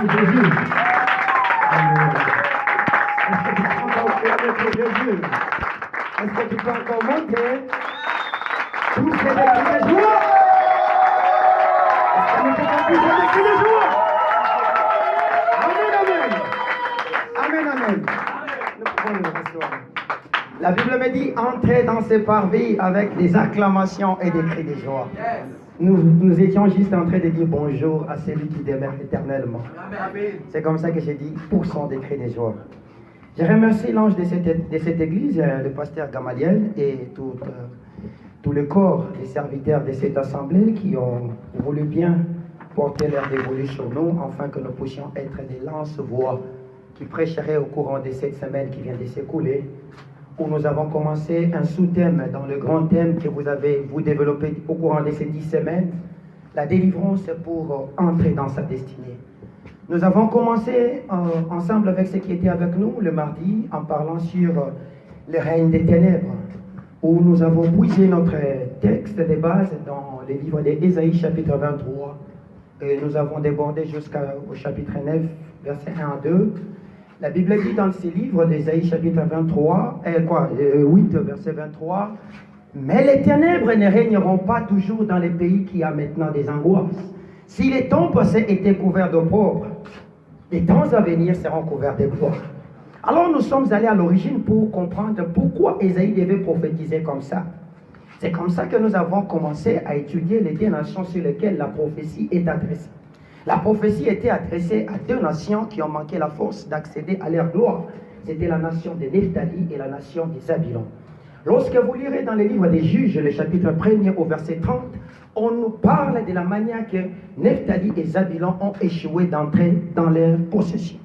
Jésus. Est-ce que tu peux encore acclamer Jésus? Est-ce que tu peux encore monter? Tous ces cris de joie. Est-ce que nous pouvons pousser des cris de joie? Amen, amen. Amen, amen. Nous pouvons nous rasseoir. La Bible me dit, entrez dans ces parvis avec des acclamations et des cris de joie. Nous étions juste en train de dire bonjour à celui qui demeure éternellement. C'est comme ça que j'ai dit, poussons des cris de joie. Je remercie l'ange de cette église, le pasteur Gamaliel et tout le corps des serviteurs de cette assemblée qui ont voulu bien porter leur dévolu sur nous, afin que nous puissions être des lance-voix qui prêcheraient au courant de cette semaine qui vient de s'écouler, où nous avons commencé un sous-thème dans le grand thème que vous développez au courant de ces 10 semaines, la délivrance pour entrer dans sa destinée. Nous avons commencé ensemble avec ceux qui étaient avec nous le mardi en parlant sur le règne des ténèbres, où nous avons puisé notre texte de base dans le livre d'Ésaïe chapitre 23 et nous avons débordé jusqu'au chapitre 9 versets 1 à 2. La Bible dit dans ce livre d'Ésaïe chapitre 8 verset 23, « Mais les ténèbres ne régneront pas toujours dans les pays qui a maintenant des angoisses. Si les temps passés étaient couverts de pauvres, les temps à venir seront couverts de gloire. » Alors nous sommes allés à l'origine pour comprendre pourquoi Ésaïe devait prophétiser comme ça. C'est comme ça que nous avons commencé à étudier les 2 nations sur lesquelles la prophétie est adressée. La prophétie était adressée à 2 nations qui ont manqué la force d'accéder à leur gloire. C'était la nation de Nephtali et la nation des Zabylon. Lorsque vous lirez dans le livre des Juges, le chapitre 1er au verset 30, on nous parle de la manière que Nephtali et Zabylon ont échoué d'entrer dans leur possession.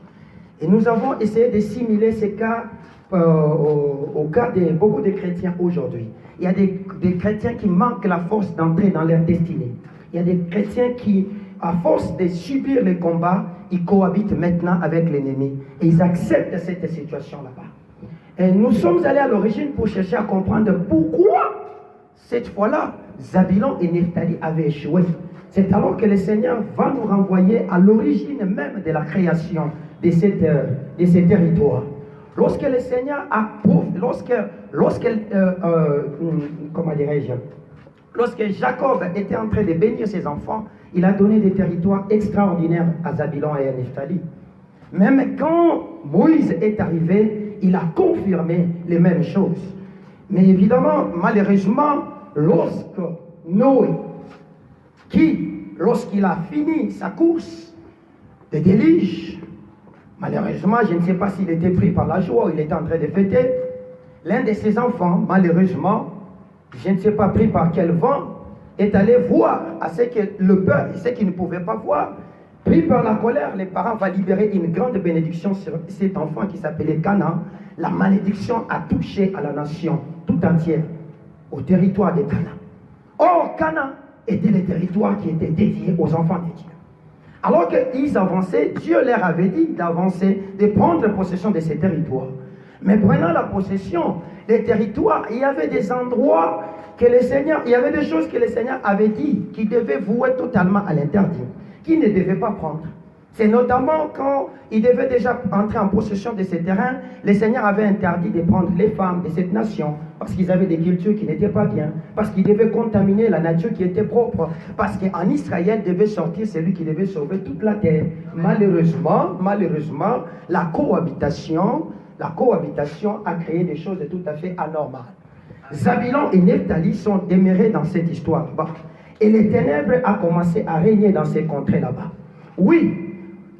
Et nous avons essayé de simuler ces cas au cas de beaucoup de chrétiens aujourd'hui. Il y a des chrétiens qui manquent la force d'entrer dans leur destinée. Il y a des chrétiens qui, à force de subir les combats, ils cohabitent maintenant avec l'ennemi. Et ils acceptent cette situation là-bas. Et nous sommes allés à l'origine pour chercher à comprendre pourquoi, cette fois-là, Zabylon et Nephtali avaient échoué. C'est alors que le Seigneur va nous renvoyer à l'origine même de la création de ces territoires. Lorsque le Seigneur lorsque Jacob était en train de bénir ses enfants, il a donné des territoires extraordinaires à Zabylon et à Nephtali. Même quand Moïse est arrivé, il a confirmé les mêmes choses. Mais évidemment, malheureusement, lorsque Noé, lorsqu'il a fini sa course de déluge, malheureusement, je ne sais pas s'il était pris par la joie ou il était en train de fêter, l'un de ses enfants, malheureusement, je ne sais pas pris par quel vent, est allé voir à ce que le peuple, ce qu'il ne pouvait pas voir, pris par la colère, les parents vont libérer une grande bénédiction sur cet enfant qui s'appelait Canaan. La malédiction a touché à la nation tout entière, au territoire de Canaan. Or, Canaan était le territoire qui était dédié aux enfants de Dieu. Alors qu'ils avançaient, Dieu leur avait dit d'avancer, de prendre possession de ces territoires. Mais prenant la possession des territoires, il y avait des endroits que le Seigneur, il y avait des choses que le Seigneur avait dit qui devaient vouer totalement à l'interdit, qu'il ne devait pas prendre. C'est notamment quand il devait déjà entrer en possession de ces terrains, le Seigneur avait interdit de prendre les femmes de cette nation, parce qu'ils avaient des cultures qui n'étaient pas bien, parce qu'ils devaient contaminer la nature qui était propre, parce qu'en Israël devait sortir celui qui devait sauver toute la terre. Malheureusement, la cohabitation a créé des choses tout à fait anormales. Zabylon et Nephtali sont demeurés dans cette histoire là-bas. Et les ténèbres ont commencé à régner dans ces contrées là-bas. Oui,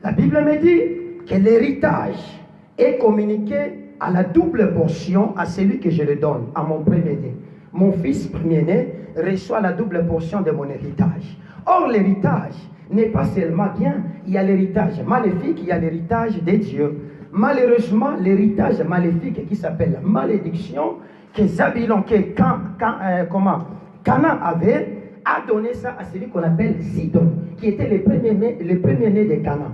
la Bible me dit que l'héritage est communiqué à la double portion à celui que je le donne, à mon premier-né. Mon fils premier-né reçoit la double portion de mon héritage. Or, l'héritage n'est pas seulement bien, il y a l'héritage maléfique, il y a l'héritage de Dieu. Malheureusement, l'héritage maléfique qui s'appelle malédiction, que Zabylon, Canaan avait, a donné ça à celui qu'on appelle Sidon, qui était le premier-né de Canaan.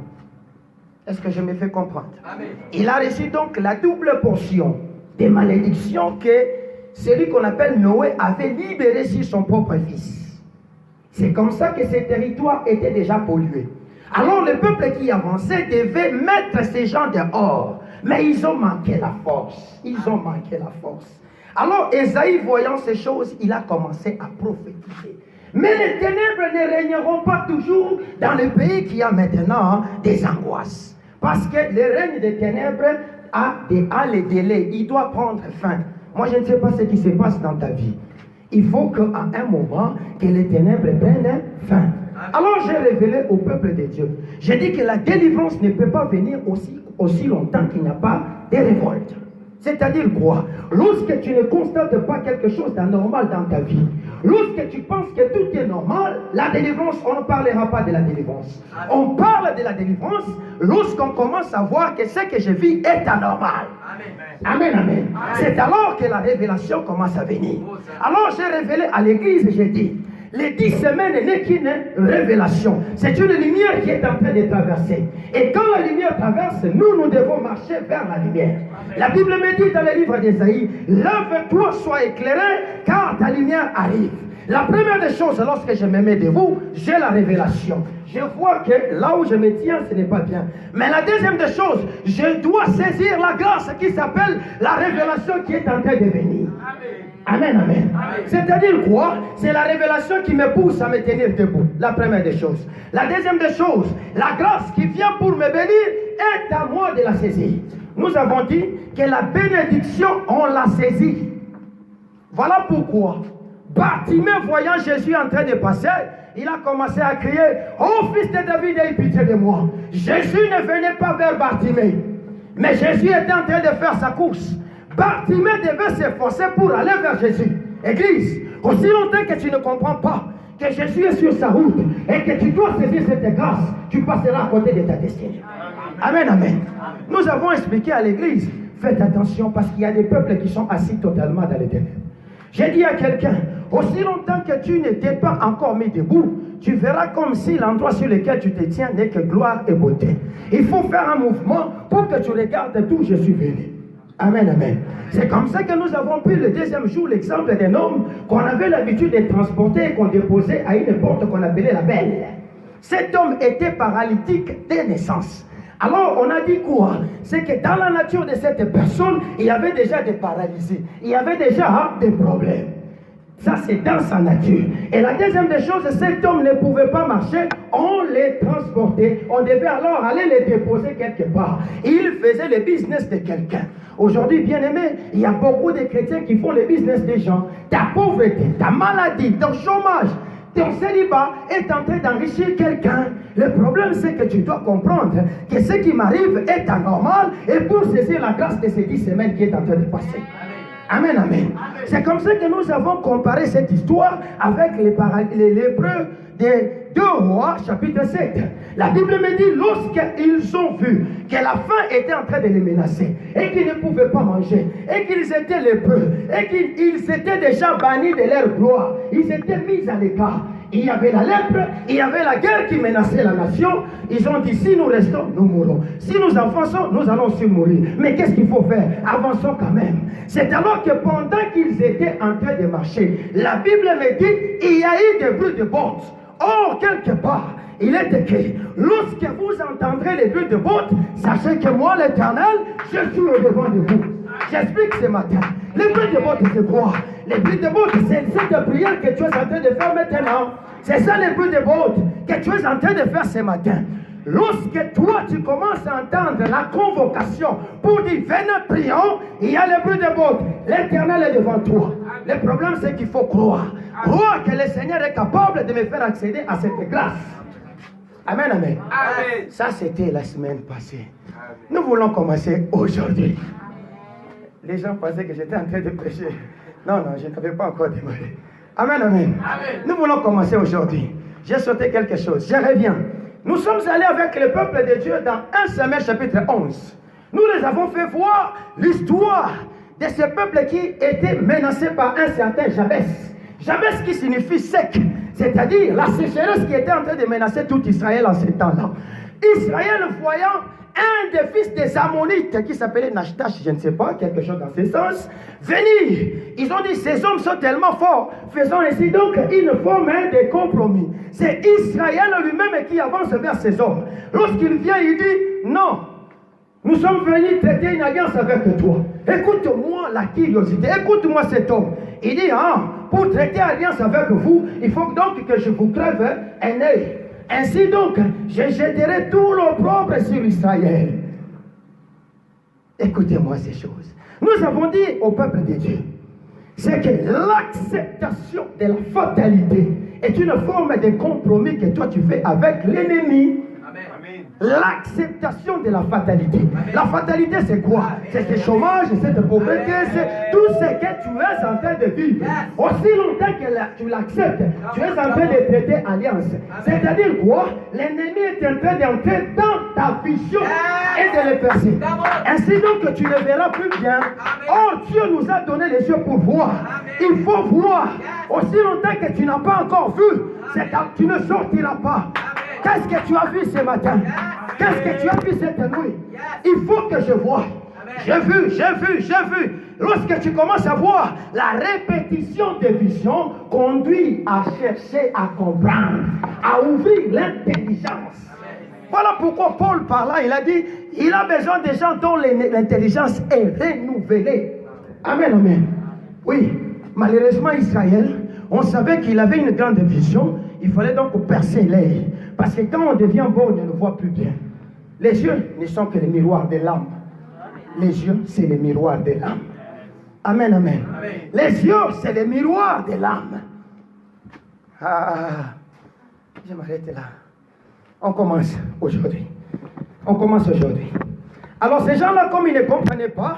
Est-ce que je me fais comprendre? Amen. Il a reçu donc la double portion des malédictions que celui qu'on appelle Noé avait libéré sur son propre fils. C'est comme ça que ces territoires étaient déjà pollués. Alors le peuple qui avançait devait mettre ces gens dehors. Mais ils ont manqué la force. Ils ont manqué la force. Alors Ésaïe, voyant ces choses, il a commencé à prophétiser. Mais les ténèbres ne régneront pas toujours dans le pays qui a maintenant des angoisses. Parce que le règne des ténèbres a les délais. Il doit prendre fin. Moi, je ne sais pas ce qui se passe dans ta vie. Il faut qu'à un moment, que les ténèbres prennent fin. Alors, j'ai révélé au peuple de Dieu. J'ai dit que la délivrance ne peut pas venir aussi longtemps qu'il n'y a pas de révolte. C'est-à-dire quoi? Lorsque tu ne constates pas quelque chose d'anormal dans ta vie, lorsque tu penses que tout est normal, la délivrance, on ne parlera pas de la délivrance. On parle de la délivrance lorsqu'on commence à voir que ce que je vis est anormal. Amen, amen. C'est alors que la révélation commence à venir. Alors j'ai révélé à l'église, j'ai dit, les 10 semaines n'est qu'une révélation. C'est une lumière qui est en train de traverser. Et quand la lumière traverse, nous devons marcher vers la lumière. La Bible me dit dans le livre d'Ésaïe, lève-toi, sois éclairé, car ta lumière arrive. La première des choses, lorsque je me mets debout, j'ai la révélation. Je vois que là où je me tiens, ce n'est pas bien. Mais la deuxième des choses, je dois saisir la grâce qui s'appelle la révélation qui est en train de venir. Amen, amen. C'est-à-dire quoi? C'est la révélation qui me pousse à me tenir debout. La première des choses. La deuxième des choses, la grâce qui vient pour me bénir est à moi de la saisir. Nous avons dit que la bénédiction, on l'a saisie. Voilà pourquoi Bartimée, voyant Jésus en train de passer, il a commencé à crier, « Oh fils de David, aie pitié de moi !» Jésus ne venait pas vers Bartimée, mais Jésus était en train de faire sa course. Bartimée devait s'efforcer pour aller vers Jésus. Église, aussi longtemps que tu ne comprends pas que Jésus est sur sa route et que tu dois saisir cette grâce, tu passeras à côté de ta destinée. Amen, amen. Nous avons expliqué à l'église, faites attention parce qu'il y a des peuples qui sont assis totalement dans les ténèbres. J'ai dit à quelqu'un, aussi longtemps que tu n'étais pas encore mis debout, tu verras comme si l'endroit sur lequel tu te tiens n'est que gloire et beauté. Il faut faire un mouvement pour que tu regardes d'où je suis venu. Amen, amen. C'est comme ça que nous avons pris le deuxième jour l'exemple d'un homme qu'on avait l'habitude de transporter et qu'on déposait à une porte qu'on appelait la belle. Cet homme était paralytique dès naissance. Alors on a dit quoi? C'est que dans la nature de cette personne, il y avait déjà des paralysés, il y avait déjà des problèmes. Ça c'est dans sa nature. Et la deuxième des choses, cet homme ne pouvait pas marcher, on les transportait, on devait alors aller les déposer quelque part. Il faisait le business de quelqu'un. Aujourd'hui, bien aimé, il y a beaucoup de chrétiens qui font le business des gens. Ta pauvreté, ta maladie, ton chômage, ton célibat est en train d'enrichir quelqu'un. Le problème, c'est que tu dois comprendre que ce qui m'arrive est anormal et pour saisir la grâce de ces 10 semaines qui est en train de passer. Amen, amen. C'est comme ça que nous avons comparé cette histoire avec les lépreux des 2 Rois, chapitre 7. La Bible me dit, lorsqu'ils ont vu que la faim était en train de les menacer, et qu'ils ne pouvaient pas manger, et qu'ils étaient lépreux, et qu'ils étaient déjà bannis de leur gloire, ils étaient mis à l'écart. Il y avait la lèpre, il y avait la guerre qui menaçait la nation. Ils ont dit, si nous restons, nous mourrons. Si nous avançons, nous allons aussi mourir. Mais qu'est-ce qu'il faut faire? Avançons quand même. C'est alors que pendant qu'ils étaient en train de marcher, la Bible me dit, il y a eu des bruits de bottes. Or, quelque part, il est écrit, lorsque vous entendrez les bruits de bottes, sachez que moi, l'Éternel, je suis au devant de vous. J'explique ce matin. Les bruits de bottes, c'est quoi? Les bruits de bottes, c'est cette prière que tu es en train de faire maintenant. C'est ça les bruits de bottes que tu es en train de faire ce matin. Lorsque toi, tu commences à entendre la convocation pour dire, venez, prions, il y a les bruits de bottes. L'Éternel est devant toi. Le problème, c'est qu'il faut croire. Croire que le Seigneur est capable de me faire accéder à cette grâce. Amen, amen. Amen. Ça, c'était la semaine passée. Amen. Nous voulons commencer aujourd'hui. Les gens pensaient que j'étais en train de prêcher. Non, je n'avais pas encore démarré. Amen, amen. Amen. Nous voulons commencer aujourd'hui. J'ai sauté quelque chose. Je reviens. Nous sommes allés avec le peuple de Dieu dans 1 Samuel chapitre 11. Nous les avons fait voir l'histoire de ce peuple qui était menacé par un certain Jabès. Jabès qui signifie sec, c'est-à-dire la sécheresse qui était en train de menacer tout Israël en ce temps-là. Israël voyant un des fils des Ammonites qui s'appelait Nashtash, je ne sais pas, quelque chose dans ce sens, venir. Ils ont dit, ces hommes sont tellement forts, faisons ainsi. Donc, ils forment des compromis. C'est Israël lui-même qui avance vers ces hommes. Lorsqu'il vient, il dit, non, nous sommes venus traiter une alliance avec toi. Écoute-moi la curiosité, écoute-moi cet homme. Il dit, pour traiter alliance avec vous, il faut donc que je vous crève un œil. Ainsi donc, je jetterai tout l'opprobre sur Israël. Écoutez-moi ces choses. Nous avons dit au peuple de Dieu, c'est que l'acceptation de la fatalité est une forme de compromis que toi tu fais avec l'ennemi. L'acceptation de la fatalité. La fatalité, c'est quoi? C'est ce chômage, cette pauvreté, c'est tout ce que tu es en train de vivre. Aussi longtemps que tu l'acceptes, tu es en train de traiter alliance. C'est-à-dire quoi? L'ennemi est en train d'entrer dans ta vision et de les percer. Ainsi donc, tu ne verras plus bien. Or, Dieu nous a donné les yeux pour voir. Il faut voir. Aussi longtemps que tu n'as pas encore vu, tu ne sortiras pas. Qu'est-ce que tu as vu ce matin? Qu'est-ce que tu as vu cette nuit? Il faut que je voie. J'ai vu. Lorsque tu commences à voir, la répétition des visions conduit à chercher à comprendre, à ouvrir l'intelligence. Voilà pourquoi Paul par là, il a dit, il a besoin des gens dont l'intelligence est renouvelée. Amen. Oui, malheureusement Israël, on savait qu'il avait une grande vision, il fallait donc percer l'œil. Parce que quand on devient bon, on ne voit plus bien. Les yeux ne sont que les miroirs de l'âme. Les yeux, c'est les miroirs de l'âme. Amen. Les yeux, c'est les miroirs de l'âme. Je m'arrête là. On commence aujourd'hui. Alors ces gens-là, comme ils ne comprenaient pas,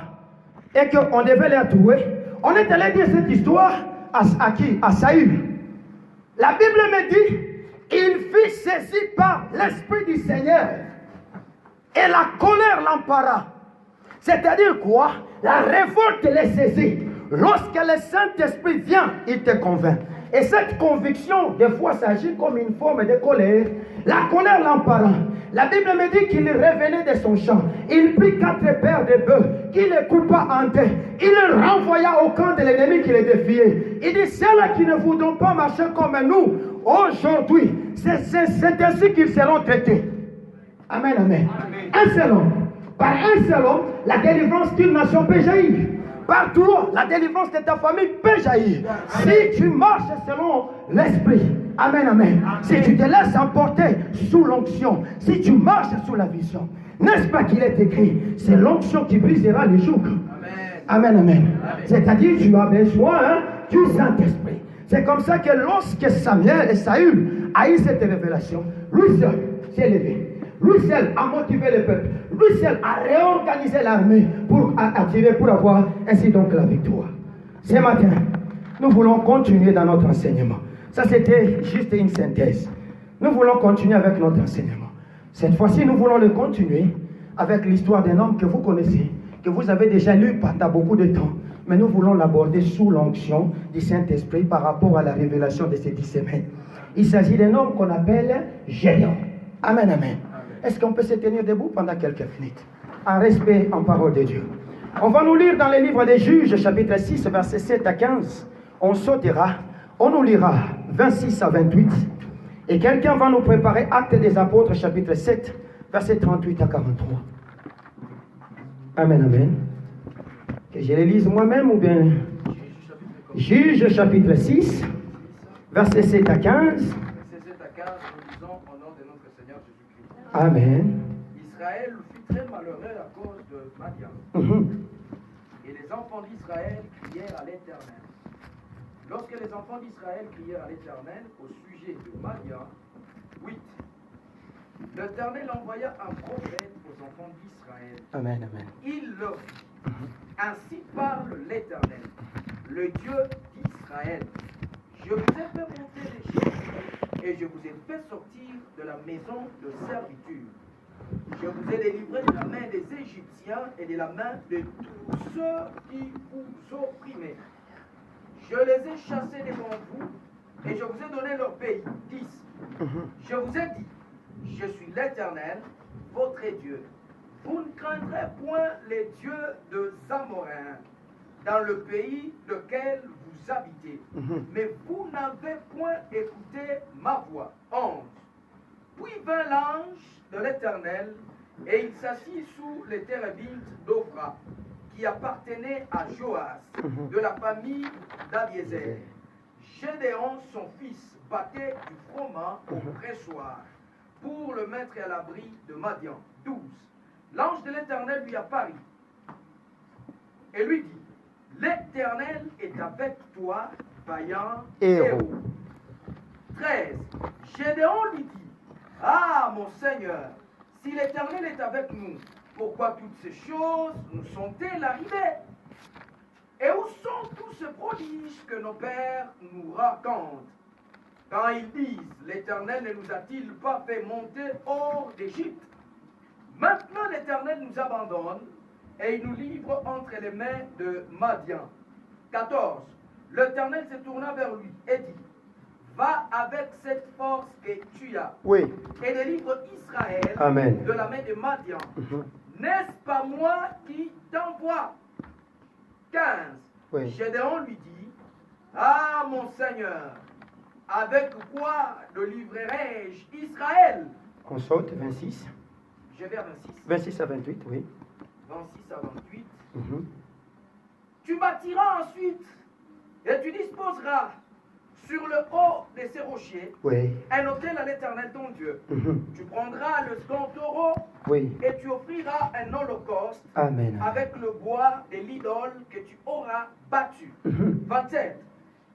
et qu'on devait les trouver, on est allé dire cette histoire à qui? À Saül. La Bible me dit, il fut saisi par l'Esprit du Seigneur. Et la colère l'empara. C'est-à-dire quoi? La révolte les saisit. Lorsque le Saint-Esprit vient, il te convainc. Et cette conviction, des fois, s'agit comme une forme de colère. La colère l'empara. La Bible me dit qu'il revenait de son champ. Il prit 4 paires de bœufs, qu'il les coupa en deux. Il les renvoya au camp de l'ennemi qui les défiait. Il dit, ceux-là qui ne voudront pas marcher comme nous, aujourd'hui, c'est ainsi qu'ils seront traités. Amen. Un seul homme. Par un seul homme, la délivrance d'une nation peut jaillir. Partout, la délivrance de ta famille peut jaillir. Si tu marches selon l'esprit. Amen. Si tu te laisses emporter sous l'onction, si tu marches sous la vision, n'est-ce pas qu'il est écrit, c'est l'onction qui brisera les jougs. Amen. C'est-à-dire, tu as besoin du Saint-Esprit. C'est comme ça que lorsque Samuel et Saül a eu cette révélation, lui seul s'est levé. Lui seul a motivé le peuple. Lui seul a réorganisé l'armée pour attirer, pour avoir ainsi donc la victoire. Ce matin, nous voulons continuer dans notre enseignement. Ça, c'était juste une synthèse. Nous voulons continuer avec notre enseignement. Cette fois-ci, nous voulons le continuer avec l'histoire d'un homme que vous connaissez, que vous avez déjà lu pendant beaucoup de temps. Mais nous voulons l'aborder sous l'onction du Saint-Esprit par rapport à la révélation de ces 10 semaines. Il s'agit d'un homme qu'on appelle Gédéon. Amen. Est-ce qu'on peut se tenir debout pendant quelques minutes? En respect, en parole de Dieu. On va nous lire dans le livre des Juges, chapitre 6, versets 7 à 15. On sautera, on nous lira 26 à 28. Et quelqu'un va nous préparer Actes des Apôtres, chapitre 7, versets 38 à 43. Amen. Que je les lise moi-même ou bien? Juges, chapitre 6, versets 7 à 15. Amen. Israël fut très malheureux à cause de Madian. Et les enfants d'Israël crièrent à l'Éternel. Lorsque les enfants d'Israël crièrent à l'Éternel au sujet de Madian, 8. L'Éternel envoya un prophète aux enfants d'Israël. Amen. Il leur dit, ainsi parle l'Éternel, le Dieu d'Israël. Je vous ai fait monter d'Égypte et je vous ai fait sortir de la maison de servitude. Je vous ai délivré de la main des Égyptiens et de la main de tous ceux qui vous opprimaient. Je les ai chassés devant vous et je vous ai donné leur pays. 10. Je vous ai dit, je suis l'Éternel, votre Dieu. vous ne craindrez point les dieux des Amoréens dans le pays lequel vous habitez, mais vous n'avez point écouté ma voix. 11. Puis vint l'ange de l'Éternel, et il s'assit sous les térébintes d'Ophra, qui appartenait à Joas, de la famille d'Abiézer. Gédéon, son fils, battait du froment au pressoir pour le mettre à l'abri de Madian. 12. L'ange de l'Éternel lui apparut et lui dit, l'Éternel est avec toi, vaillant héros. 13. Gédéon lui dit, ah mon Seigneur, si l'Éternel est avec nous, pourquoi toutes ces choses nous sont-elles arrivées? Et où sont tous ces prodiges que nos pères nous racontent? Quand ils disent, l'Éternel ne nous a-t-il pas fait monter hors d'Égypte? Maintenant l'Éternel nous abandonne et il nous livre entre les mains de Madian. 14. L'Éternel se tourna vers lui et dit, va avec cette force que tu as et délivre Israël de la main de Madian. N'est-ce pas moi qui t'envoie? 15. Gédéon lui dit, ah mon Seigneur, avec quoi le livrerai-je Israël? On saute, 26. Je vais à 26. 26 à 28, oui. 26 à 28. Tu bâtiras ensuite et tu disposeras sur le haut de ces rochers un autel à l'Éternel ton Dieu. Tu prendras le second taureau et tu offriras un holocauste avec le bois de l'idole que tu auras battu. 27.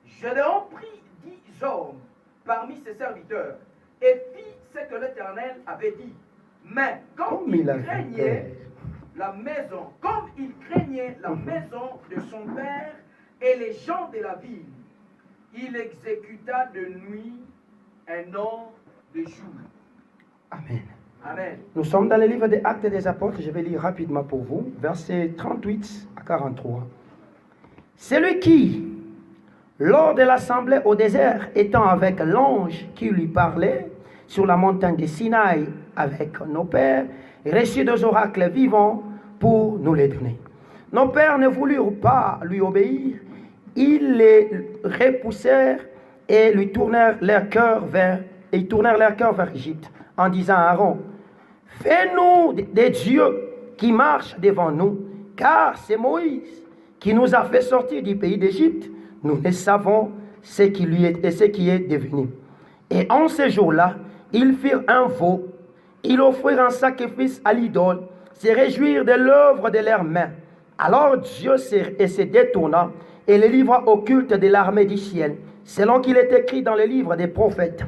Gédéon prit 10 hommes parmi ses serviteurs et fit ce que l'Éternel avait dit. Mais comme il craignait la maison de son père et les gens de la ville, il exécuta de nuit un an de jour. Amen. Amen. Nous sommes dans le livre des Actes des Apôtres. Je vais lire rapidement pour vous, versets 38 à 43. Celui qui, lors de l'assemblée au désert, étant avec l'ange qui lui parlait sur la montagne de Sinaï avec nos pères, reçut des oracles vivants pour nous les donner. Nos pères ne voulurent pas lui obéir. Ils les repoussèrent et lui tournèrent leur cœur vers l'Égypte, en disant à Aaron, fais-nous des dieux qui marchent devant nous, car c'est Moïse qui nous a fait sortir du pays d'Égypte. Nous ne savons ce qui lui est et ce qui est devenu. Et en ce jour-là, ils firent un veau, ils offrirent un sacrifice à l'idole, se réjouirent de l'œuvre de leurs mains. Alors Dieu se détourna et les livra au culte de l'armée du ciel, selon qu'il est écrit dans le livre des prophètes.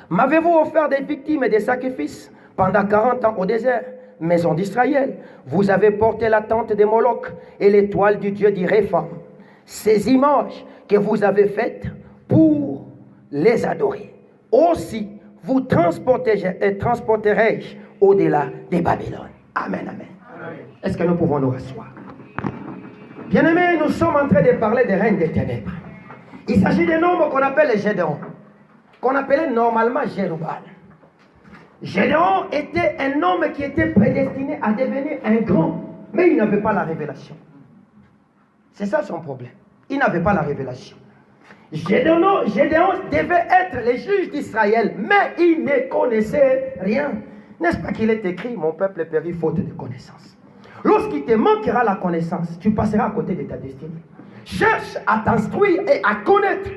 M'avez-vous offert des victimes et des sacrifices pendant 40 ans au désert, maison d'Israël? Vous avez porté la tente de Moloch et l'étoile du dieu d'Irépham, ces images que vous avez pour les adorer. Aussi, vous transporterai-je au-delà des Babylone. Amen, amen. Est-ce que nous pouvons nous rasseoir? Bien-aimés, nous sommes en train de parler des règnes des ténèbres. Il s'agit d'un homme qu'on appelle les Gédéon, qu'on appelait normalement Jérubbal. Gédéon était un homme qui était prédestiné à devenir un grand, mais il n'avait pas la révélation. C'est ça son problème. Il n'avait pas la révélation. Gédéon devait être le juge d'Israël, mais il ne connaissait rien. N'est-ce pas qu'il est écrit, mon peuple périt faute de connaissance. Lorsqu'il te manquera la connaissance, tu passeras à côté de ta destinée. Cherche à t'instruire et à connaître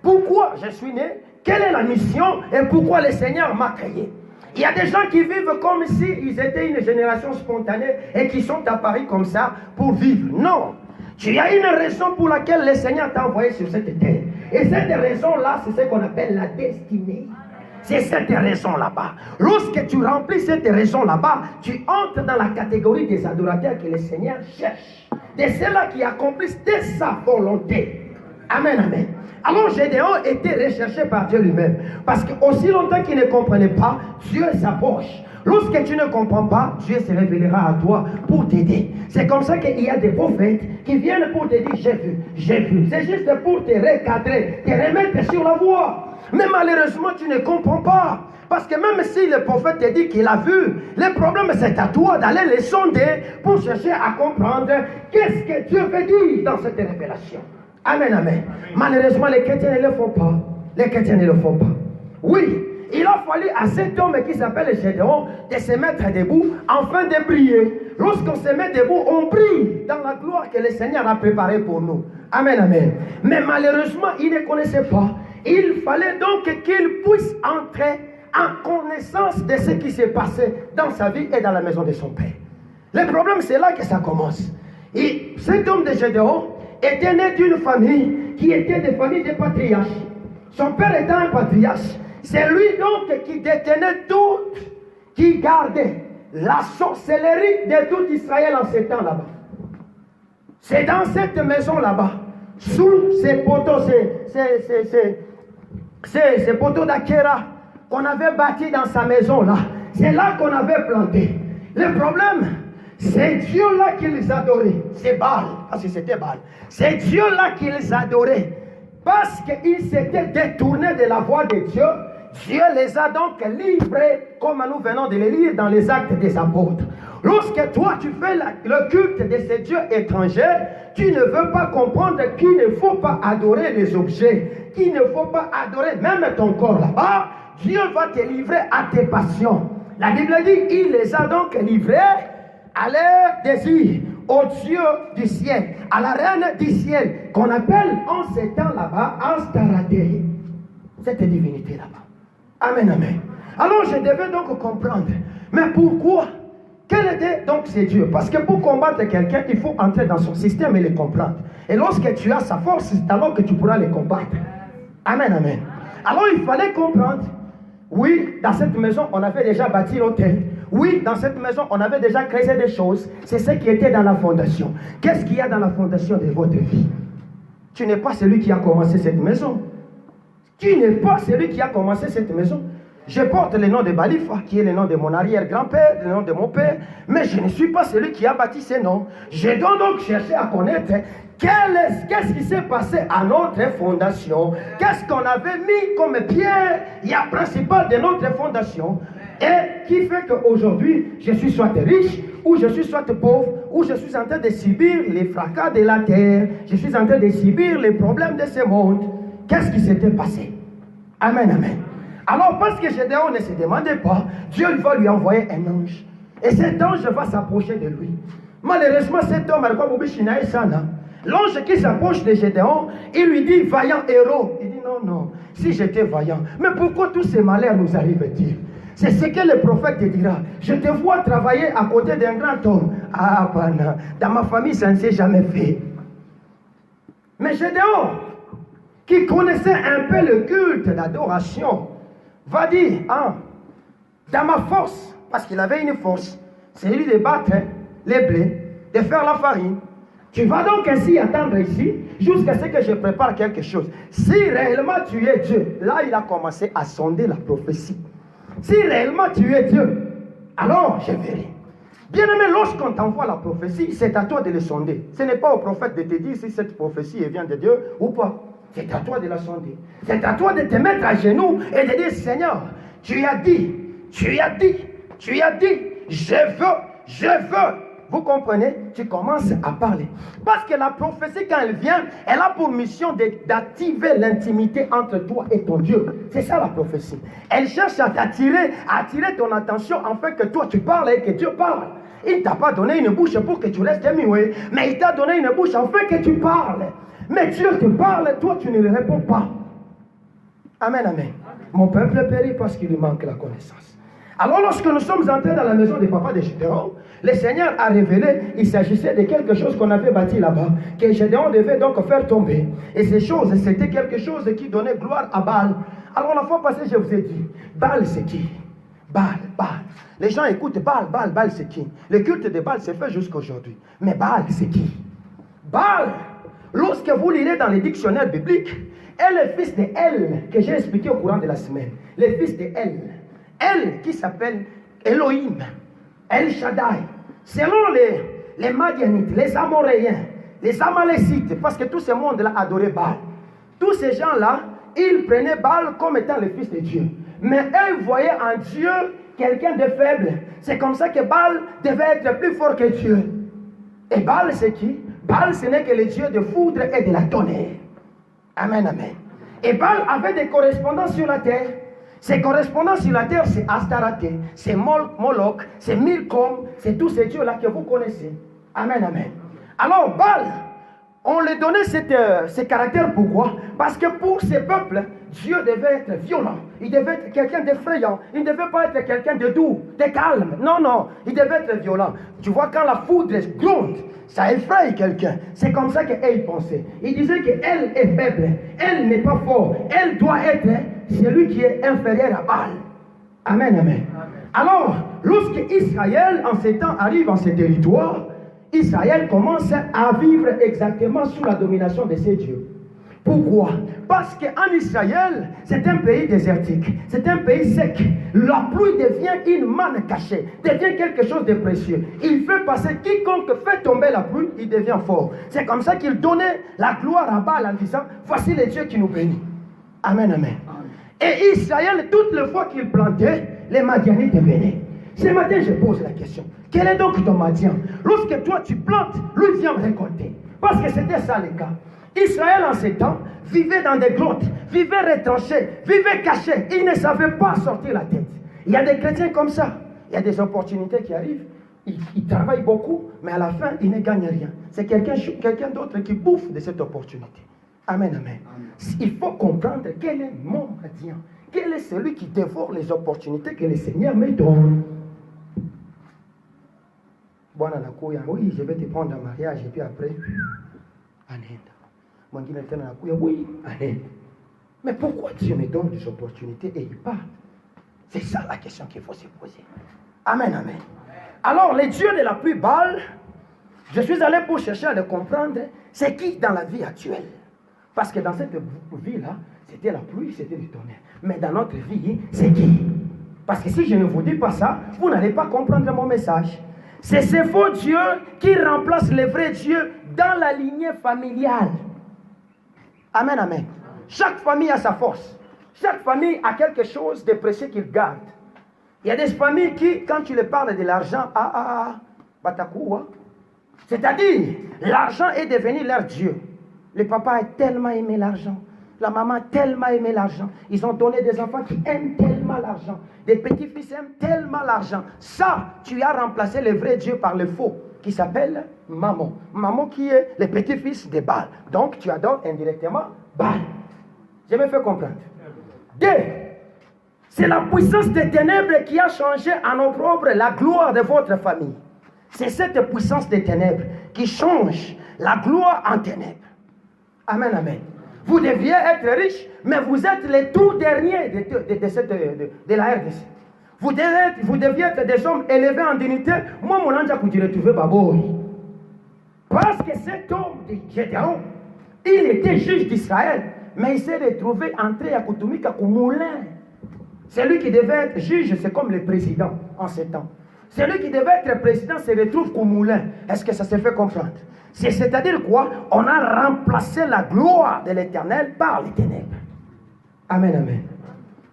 pourquoi je suis né, quelle est la mission et pourquoi le Seigneur m'a créé. Il y a des gens qui vivent comme s'ils étaient une génération spontanée et qui sont apparus comme ça pour vivre. Non. Tu as une raison pour laquelle le Seigneur t'a envoyé sur cette terre. Et cette raison-là, c'est ce qu'on appelle la destinée. C'est cette raison là-bas. Lorsque tu remplis cette raison là-bas, tu entres dans la catégorie des adorateurs que le Seigneur cherche. De ceux-là qui accomplissent de sa volonté. Amen, amen. Alors Gédéon était recherché par Dieu lui-même. Parce qu'aussi longtemps qu'il ne comprenait pas, Dieu s'approche. Lorsque tu ne comprends pas, Dieu se révélera à toi pour t'aider. C'est comme ça qu'il y a des prophètes qui viennent pour te dire j'ai vu. C'est juste pour te recadrer, te remettre sur la voie. Mais malheureusement, tu ne comprends pas. Parce que même si le prophète te dit qu'il a vu, le problème c'est à toi d'aller les sonder pour chercher à comprendre qu'est-ce que Dieu veut dire dans cette révélation. Amen, amen. Malheureusement, les chrétiens ne le font pas. Les chrétiens ne le font pas. Oui, il a fallu à cet homme qui s'appelle Gédéon de se mettre debout afin de briller. Lorsqu'on se met debout, on brille dans la gloire que le Seigneur a préparée pour nous. Amen, amen. Mais malheureusement, il ne connaissait pas. Il fallait donc qu'il puisse entrer en connaissance de ce qui s'est passé dans sa vie et dans la maison de son père. Le problème, c'est là que ça commence. Et cet homme de Gédéon était né d'une famille qui était des familles de patriarches. Son père étant un patriarche, c'est lui donc qui détenait tout, qui gardait la sorcellerie de tout Israël en ces temps là-bas. C'est dans cette maison là-bas, sous ces poteaux, ces poteaux d'Akhéra qu'on avait bâtis dans sa maison là. C'est là qu'on avait planté. Le problème, c'est Dieu là qu'ils adoraient. C'est Baal, parce que c'était Baal. C'est Dieu là qu'ils adoraient. Parce qu'ils s'étaient détournés de la voie de Dieu, Dieu les a donc livrés, comme nous venons de le lire dans les Actes des Apôtres. Lorsque toi tu fais le culte de ces dieux étrangers, tu ne veux pas comprendre qu'il ne faut pas adorer les objets, qu'il ne faut pas adorer même ton corps là-bas. Dieu va te livrer à tes passions. La Bible dit, il les a donc livrés à leur désir, au Dieu du ciel, à la reine du ciel, qu'on appelle en ces temps là-bas Astaraté, cette divinité là-bas. Amen, amen. Alors je devais donc comprendre, mais pourquoi? Quel était donc ces dieux? Parce que pour combattre quelqu'un, il faut entrer dans son système et les comprendre. Et lorsque tu as sa force, c'est alors que tu pourras les combattre. Amen, amen. Alors il fallait comprendre. Oui, dans cette maison, on avait déjà bâti l'hôtel. Oui, dans cette maison, on avait déjà créé des choses. C'est ce qui était dans la fondation. Qu'est-ce qu'il y a dans la fondation de votre vie? Tu n'es pas celui qui a commencé cette maison. Tu n'es pas celui qui a commencé cette maison. Je porte le nom de Balifa, qui est le nom de mon arrière-grand-père, le nom de mon père, mais je ne suis pas celui qui a bâti ces noms. Je dois donc chercher à connaître qu'est-ce qui s'est passé à notre fondation, qu'est-ce qu'on avait mis comme pierre principale de notre fondation, et qui fait qu'aujourd'hui, je suis soit riche, ou je suis soit pauvre, ou je suis en train de subir les fracas de la terre, je suis en train de subir les problèmes de ce monde. Qu'est-ce qui s'était passé? Amen, amen. Alors, parce que Gédéon ne se demandait pas, Dieu va lui envoyer un ange. Et cet ange va s'approcher de lui. Malheureusement, cet homme, l'ange qui s'approche de Gédéon, il lui dit, vaillant héros. Il dit, non, non, si j'étais vaillant, mais pourquoi tous ces malheurs nous arrivent-ils? C'est ce que le prophète te dira. Je te vois travailler à côté d'un grand homme. Ah, pana, dans ma famille, ça ne s'est jamais fait. Mais Gédéon, qui connaissait un peu le culte d'adoration, va dire, ah, dans ma force, parce qu'il avait une force, c'est lui de battre les blés, de faire la farine. Tu vas donc ainsi attendre ici, jusqu'à ce que je prépare quelque chose. Si réellement tu es Dieu, là il a commencé à sonder la prophétie. Si réellement tu es Dieu, alors je verrai. Bien aimé, lorsqu'on t'envoie la prophétie, c'est à toi de le sonder. Ce n'est pas au prophète de te dire si cette prophétie vient de Dieu ou pas. C'est à toi de la sonder. C'est à toi de te mettre à genoux et de dire, Seigneur, tu as dit, je veux. Vous comprenez? Tu commences à parler. Parce que la prophétie, quand elle vient, elle a pour mission d'activer l'intimité entre toi et ton Dieu. C'est ça la prophétie. Elle cherche à attirer ton attention afin que toi tu parles et que Dieu parle. Il ne t'a pas donné une bouche pour que tu restes muet, mais il t'a donné une bouche afin que tu parles. Mais Dieu te parle, toi tu ne lui réponds pas. Amen, amen. Mon peuple périt parce qu'il lui manque la connaissance. Alors lorsque nous sommes entrés dans la maison des papas de Gédéon, le Seigneur a révélé, il s'agissait de quelque chose qu'on avait bâti là-bas, que Gédéon devait donc faire tomber. Et ces choses, c'était quelque chose qui donnait gloire à Baal. Alors la fois passée, je vous ai dit, Baal c'est qui? Baal. Les gens écoutent Baal c'est qui? Le culte de Baal s'est fait jusqu'à aujourd'hui. Mais Baal c'est qui? Baal, lorsque vous lirez dans les dictionnaires bibliques, est le fils de El, que j'ai expliqué au courant de la semaine. Le fils de El. El qui s'appelle Elohim, El Shaddai. Selon les Madianites, les Amoréens, les Amalécites, parce que tout ce monde-là adorait Baal. Tous ces gens-là, ils prenaient Baal comme étant le fils de Dieu. Mais eux, ils voyaient en Dieu quelqu'un de faible. C'est comme ça que Baal devait être plus fort que Dieu. Et Baal, c'est qui? Baal, ce n'est que le Dieu de foudre et de la tonnerre. Amen, amen. Et Baal avait des correspondants sur la terre. Ces correspondants sur la terre, c'est Astarté, c'est Moloch, c'est Milcom, c'est tous ces dieux-là que vous connaissez. Amen, amen. Alors, Baal, on lui donnait ce caractère. Pourquoi? Parce que pour ces peuples, Dieu devait être violent. Il devait être quelqu'un d'effrayant. Il ne devait pas être quelqu'un de doux, de calme. Non, non. Il devait être violent. Tu vois, quand la foudre gronde, ça effraie quelqu'un. C'est comme ça qu'elle pensait. Il disait qu'elle est faible. Elle n'est pas forte. Elle doit être celui qui est inférieur à Baal. Amen, amen. Alors, lorsque Israël, en ces temps, arrive en ces territoires, Israël commence à vivre exactement sous la domination de ces dieux. Pourquoi? Parce qu'en Israël, c'est un pays désertique, c'est un pays sec. La pluie devient une manne cachée, devient quelque chose de précieux. Il fait passer quiconque fait tomber la pluie, il devient fort. C'est comme ça qu'il donnait la gloire à Baal en disant, voici les dieux qui nous bénissent. Amen, amen. Et Israël, toutes les fois qu'il plantait, les Madianites venaient. Ce matin, je pose la question. Quel est donc ton Madian? Lorsque toi tu plantes, lui vient récolter. Parce que c'était ça le cas. Israël en ces temps vivait dans des grottes, vivait retranché, vivait caché. Il ne savait pas sortir la tête. Il y a des chrétiens comme ça. Il y a des opportunités qui arrivent. Ils travaillent beaucoup, mais à la fin, ils ne gagnent rien. C'est quelqu'un d'autre qui bouffe de cette opportunité. Amen, amen. Il faut comprendre quel est mon Madian. Quel est celui qui dévore les opportunités que le Seigneur me donne. Oui, je vais te prendre en mariage et puis après, oui, mais pourquoi Dieu me donne des opportunités et il parle? C'est ça la question qu'il faut se poser. Amen, amen. Alors, les dieux de la pluie Baal, je suis allé pour chercher à le comprendre, c'est qui dans la vie actuelle? Parce que dans cette vie-là, c'était la pluie, c'était le tonnerre. Mais dans notre vie, c'est qui? Parce que si je ne vous dis pas ça, vous n'allez pas comprendre mon message. C'est ces faux dieux qui remplacent les vrais dieux dans la lignée familiale. Amen, amen. Chaque famille a sa force. Chaque famille a quelque chose de précieux qu'il garde. Il y a des familles qui, quand tu leur parles de l'argent, batakoua. C'est-à-dire, l'argent est devenu leur dieu. Le papa a tellement aimé l'argent. La maman a tellement aimé l'argent. Ils ont donné des enfants qui aiment tellement l'argent. Des petits-fils aiment tellement l'argent. Ça, tu as remplacé le vrai Dieu par le faux, qui s'appelle Maman. Maman qui est le petit-fils de Baal. Donc, tu adores indirectement Baal. Je me fais comprendre. Deux, c'est la puissance des ténèbres qui a changé en opprobre la gloire de votre famille. C'est cette puissance des ténèbres qui change la gloire en ténèbres. Amen, amen. Vous deviez être riche, mais vous êtes les tout derniers de la RDC. Vous deviez être des hommes élevés en dignité. Moi, mon ange a retrouvé Baboy. Parce que cet homme de Gédéon, il était juge d'Israël, mais il s'est retrouvé entré à Koutoumika comme moulin. Celui qui devait être juge, c'est comme le président en ces temps. Celui qui devait être président se retrouve comme moulin. Est-ce que ça se fait comprendre? C'est-à-dire quoi? On a remplacé la gloire de l'Éternel par les ténèbres. Amen, amen.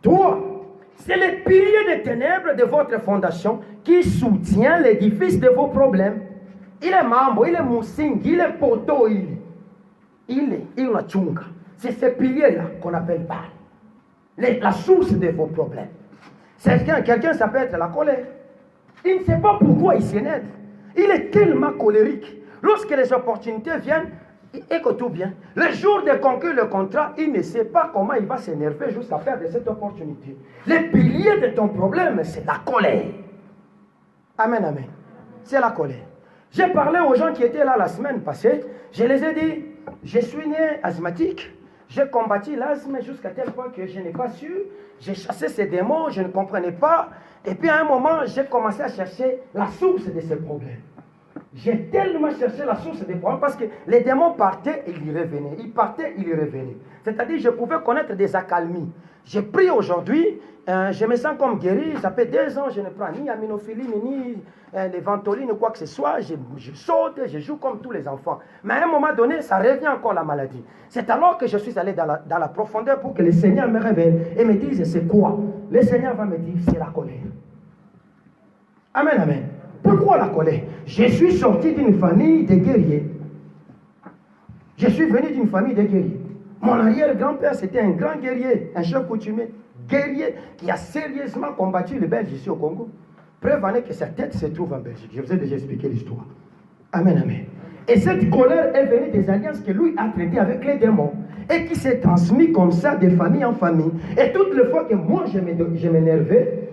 Toi, c'est le pilier des ténèbres de votre fondation qui soutient l'édifice de vos problèmes. Il est mambo, il est moussing, il est poteau, il est tchunga. C'est ce pilier-là qu'on appelle Baal. La source de vos problèmes. Quelqu'un, ça peut être la colère. Il ne sait pas pourquoi il s'énerve. Il est tellement colérique. Lorsque les opportunités viennent, écoute-tout bien. Le jour de conclure le contrat, il ne sait pas comment il va s'énerver jusqu'à perdre cette opportunité. Le pilier de ton problème, c'est la colère. Amen, amen. C'est la colère. J'ai parlé aux gens qui étaient là la semaine passée. Je les ai dit, je suis né asthmatique. J'ai combattu l'asthme jusqu'à tel point que je n'ai pas su. J'ai chassé ces démons, je ne comprenais pas. Et puis à un moment, j'ai commencé à chercher la source de ces problèmes. J'ai tellement cherché la source des problèmes parce que les démons partaient et ils revenaient. Ils partaient, ils revenaient. C'est-à-dire, je pouvais connaître des accalmies. J'ai pris aujourd'hui, je me sens comme guéri. Ça fait 2 ans, je ne prends ni aminophiline, ni les ventolines, quoi que ce soit. Je saute, je joue comme tous les enfants. Mais à un moment donné, ça revient encore la maladie. C'est alors que je suis allé dans la profondeur pour que le Seigneur me révèle et me dise c'est quoi. Le Seigneur va me dire c'est la colère. Amen, amen. Pourquoi la colère? Je suis sorti d'une famille de guerriers. Je suis venu d'une famille de guerriers. Mon arrière-grand-père, c'était un grand guerrier, un chef coutumier, guerrier qui a sérieusement combattu les Belges ici au Congo. Preuve en est que sa tête se trouve en Belgique. Je vous ai déjà expliqué l'histoire. Amen, amen. Et cette colère est venue des alliances que lui a traitées avec les démons et qui s'est transmis comme ça de famille en famille. Et toutes les fois que moi je m'énervais,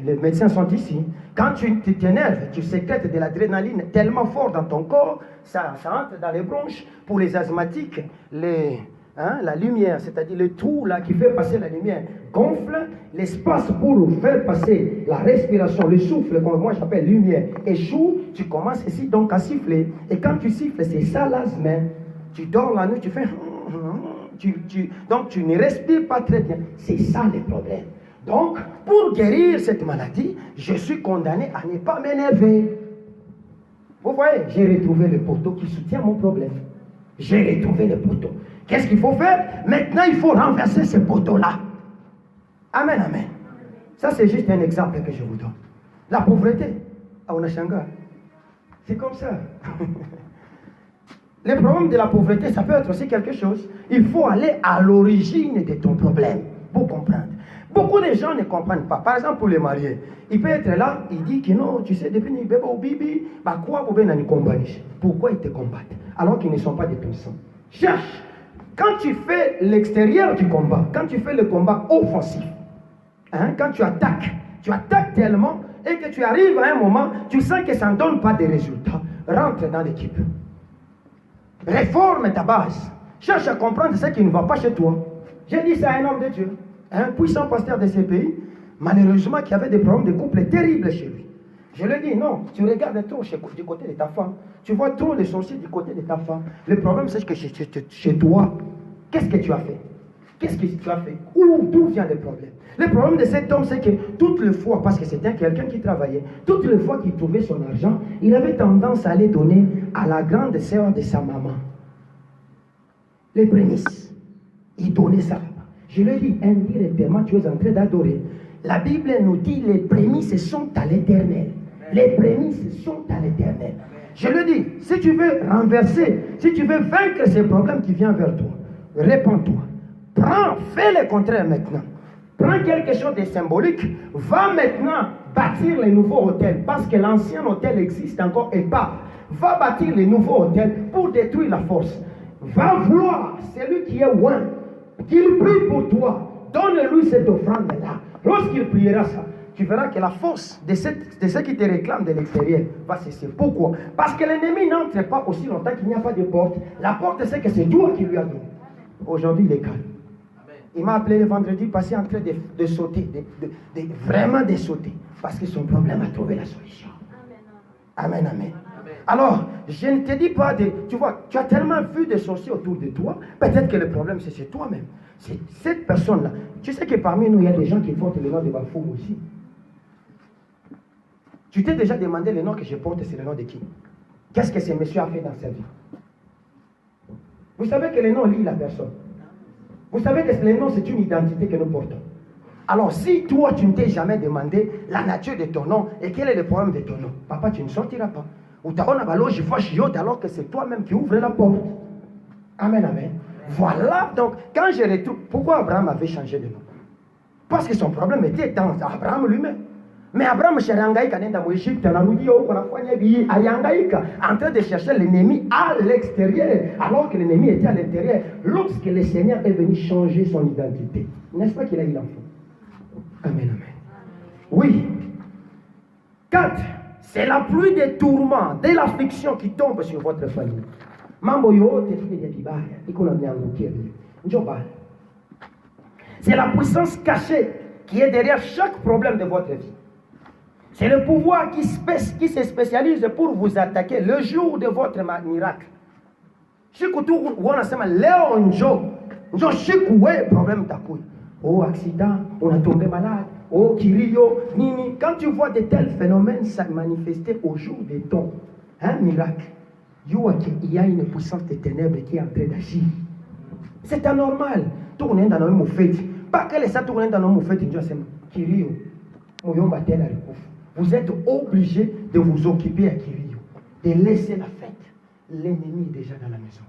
les médecins sont ici. Quand tu t'énerves, tu sécrètes de l'adrénaline tellement fort dans ton corps, ça entre dans les bronches. Pour les asthmatiques, la lumière, c'est-à-dire le trou là qui fait passer la lumière, gonfle, l'espace pour faire passer la respiration, le souffle, comme moi j'appelle lumière, échoue, tu commences ici donc à siffler. Et quand tu siffles, c'est ça l'asthme. Tu dors la nuit, tu fais... donc tu ne respires pas très bien. C'est ça le problème. Donc, pour guérir cette maladie, je suis condamné à ne pas m'énerver. Vous voyez, j'ai retrouvé le poteau qui soutient mon problème. J'ai retrouvé le poteau. Qu'est-ce qu'il faut faire? Maintenant, il faut renverser ce poteau-là. Amen, amen. Ça, c'est juste un exemple que je vous donne. La pauvreté, à Onashanga, c'est comme ça. Le problème de la pauvreté, ça peut être aussi quelque chose. Il faut aller à l'origine de ton problème pour comprendre. Beaucoup de gens ne comprennent pas. Par exemple, pour les mariés, il peut être là, il dit que non, tu sais, depuis bébé ou bibi, quoi pourquoi ils te combattent alors qu'ils ne sont pas de ton sang? Cherche. Quand tu fais l'extérieur du combat, quand tu fais le combat offensif, quand tu attaques tellement et que tu arrives à un moment, tu sens que ça ne donne pas de résultats. Rentre dans l'équipe. Réforme ta base. Cherche à comprendre ce qui ne va pas chez toi. J'ai dit ça à un homme de Dieu, un puissant pasteur de ces pays, malheureusement qui avait des problèmes de couple terribles chez lui. Je lui ai dit, non, tu regardes trop du côté de ta femme. Tu vois trop les sorciers du côté de ta femme. Le problème, c'est que chez toi, qu'est-ce que tu as fait? Qu'est-ce que tu as fait? D'où vient le problème? Le problème de cet homme, c'est que toutes les fois, parce que c'était quelqu'un qui travaillait, toutes les fois qu'il trouvait son argent, il avait tendance à aller donner à la grande sœur de sa maman. Les prémices. Il donnait ça. Je lui ai dit, indirectement, tu es en train d'adorer. La Bible nous dit, les prémices sont à l'Éternel. Les prémices sont à l'Éternel. Je lui dis, si tu veux renverser, si tu veux vaincre ces problèmes qui viennent vers toi, répands-toi. Fais le contraire maintenant. Prends quelque chose de symbolique, va maintenant bâtir les nouveaux hôtels, parce que l'ancien hôtel existe encore et pas. Va bâtir les nouveaux hôtels pour détruire la force. Va voir celui qui est loin, qu'il prie pour toi. Donne-lui cette offrande-là. Lorsqu'il priera ça, tu verras que la force de ceux qui te réclament de l'extérieur va cesser. Pourquoi? Parce que l'ennemi n'entre pas aussi longtemps qu'il n'y a pas de porte. La porte, c'est que c'est toi qui lui as donné. Aujourd'hui, il est calme. Il m'a appelé le vendredi passé en train de sauter, vraiment de sauter, parce que son problème a trouvé la solution. Amen, amen. Alors, je ne te dis pas tu vois, tu as tellement vu des sorciers autour de toi, peut-être que le problème c'est toi-même. C'est cette personne-là. Tu sais que parmi nous, il y a des gens qui portent le nom de Bafoum aussi. Tu t'es déjà demandé le nom que je porte, c'est le nom de qui? Qu'est-ce que ce monsieur a fait dans sa vie? Vous savez que le nom lie la personne. Vous savez que le nom, c'est une identité que nous portons. Alors, si toi, tu ne t'es jamais demandé la nature de ton nom et quel est le problème de ton nom, papa, tu ne sortiras pas. Ou tu as alors que c'est toi-même qui ouvre la porte. Amen, amen. Voilà, donc, quand je retrouve... Pourquoi Abraham avait changé de nom? Parce que son problème était dans Abraham lui-même. Mais Abraham, en train de chercher l'ennemi à l'extérieur, alors que l'ennemi était à l'intérieur, lorsque le Seigneur est venu changer son identité. N'est-ce pas qu'il a eu l'enfant? Amen, amen. Oui. 4. C'est la pluie des tourments, de l'affliction qui tombe sur votre famille. C'est la puissance cachée qui est derrière chaque problème de votre vie. C'est le pouvoir qui se spécialise pour vous attaquer le jour de votre miracle. Problème t'accouille. Oh, accident, on a tombé malade. Oh, Kirio, Nini. Quand tu vois de tels phénomènes se manifester au jour de ton miracle, il y a une puissance des ténèbres qui est en train d'agir. C'est anormal. Tourner dans nos moufettes. Pas que les tourner dans nos moufettes, Kirio, vous êtes obligé de vous occuper à Kirio, de laisser la fête. L'ennemi est déjà dans la maison.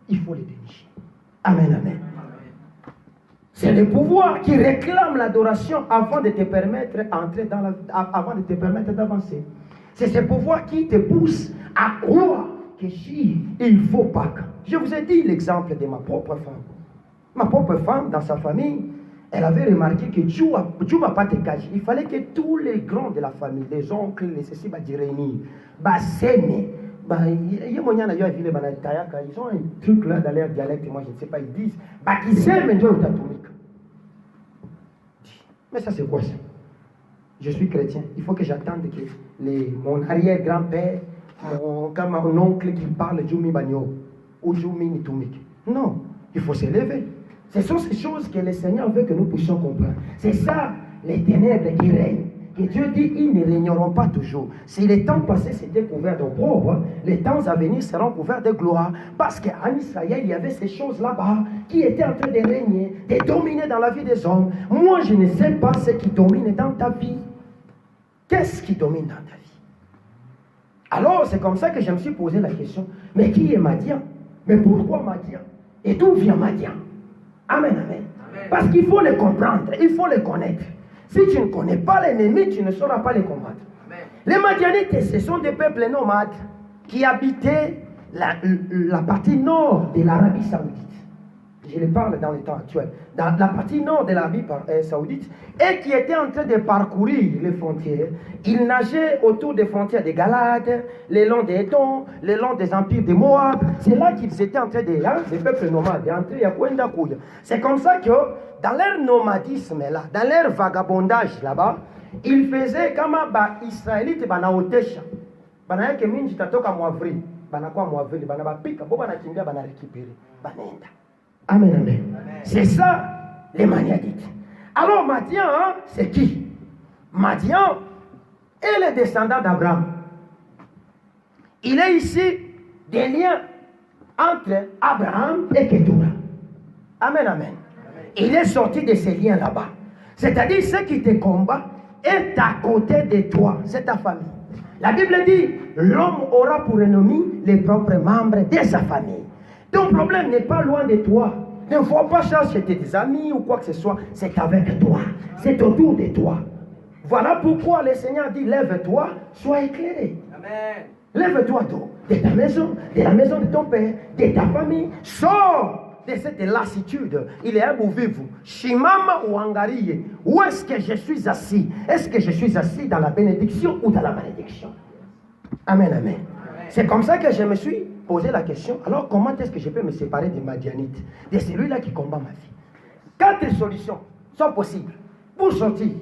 Il faut le dénicher. Amen, amen. C'est le pouvoir qui réclame l'adoration avant de te permettre avant de te permettre d'avancer. C'est ce pouvoir qui te pousse à croire que si il faut Pâques. Je vous ai dit l'exemple de ma propre femme. Ma propre femme, dans sa famille, elle avait remarqué que Dieu n'a pas de cage. Il fallait que tous les grands de la famille, les oncles, les ceci, réunir. S'aimer. Ils ont un truc là dans leur dialecte, moi je ne sais pas, ils disent qu'ils s'aiment Dieu atomique. Mais ça c'est quoi ça? Je suis chrétien, il faut que j'attende que mon arrière-grand-père, mon oncle qui parle Djoumi Bagno ou Djoumi Nitumik. Non, il faut s'élever. Ce sont ces choses que le Seigneur veut que nous puissions comprendre. C'est ça les ténèbres qui règnent. Que Dieu dit, ils ne régneront pas toujours. Si les temps passés s'étaient couverts d'opprobre, les temps à venir seront couverts de gloire. Parce qu'en Israël, il y avait ces choses là-bas qui étaient en train de régner, de dominer dans la vie des hommes. Moi, je ne sais pas ce qui domine dans ta vie. Qu'est-ce qui domine dans ta vie? Alors, c'est comme ça que je me suis posé la question. Mais qui est Madian? Mais pourquoi Madian? Et d'où vient Madian? Amen, amen. Parce qu'il faut le comprendre, il faut le connaître. Si tu ne connais pas l'ennemi, tu ne sauras pas les combattre. Amen. Les Madianites, ce sont des peuples nomades qui habitaient la partie nord de l'Arabie Saoudite. Je les parle dans les temps actuels. Dans la partie nord de l'Arabie Saoudite, et qui étaient en train de parcourir les frontières. Ils nageaient autour des frontières des Galades, le long des Édons, le long des empires de Moab. C'est là qu'ils étaient en train des peuples nomades, d'entrer à Kouendakouya. C'est comme ça que, dans leur nomadisme là, dans leur vagabondage là-bas, ils faisaient comme Israélites banaotesha. Banayake minji tatoka mwavri, banakuwa mwavri, banabapika, bo banakimbia banarécupérer, banenda. Amen, amen. C'est ça les Madianites. Alors Madian, c'est qui? Madian est le descendant d'Abraham. Il est ici des liens entre Abraham et Ketura. Amen, amen. Il est sorti de ces liens là-bas. C'est-à-dire, ce qui te combat est à côté de toi, c'est ta famille. La Bible dit, l'homme aura pour ennemi les propres membres de sa famille. Ton problème n'est pas loin de toi. Ne faut pas chercher tes amis ou quoi que ce soit. C'est avec toi. C'est autour de toi. Voilà pourquoi le Seigneur dit, lève-toi, sois éclairé. Amen. Lève-toi de ta maison, de la maison de ton père, de ta famille. Sors de cette lassitude. Il est vous. Shimama ou Angariye. Où est-ce que je suis assis? Est-ce que je suis assis dans la bénédiction ou dans la malédiction? Amen, amen. Amen. C'est comme ça que je me suis posé la question. Alors comment est-ce que je peux me séparer des Madianites, de celui-là qui combat ma vie? 4 solutions sont possibles pour sortir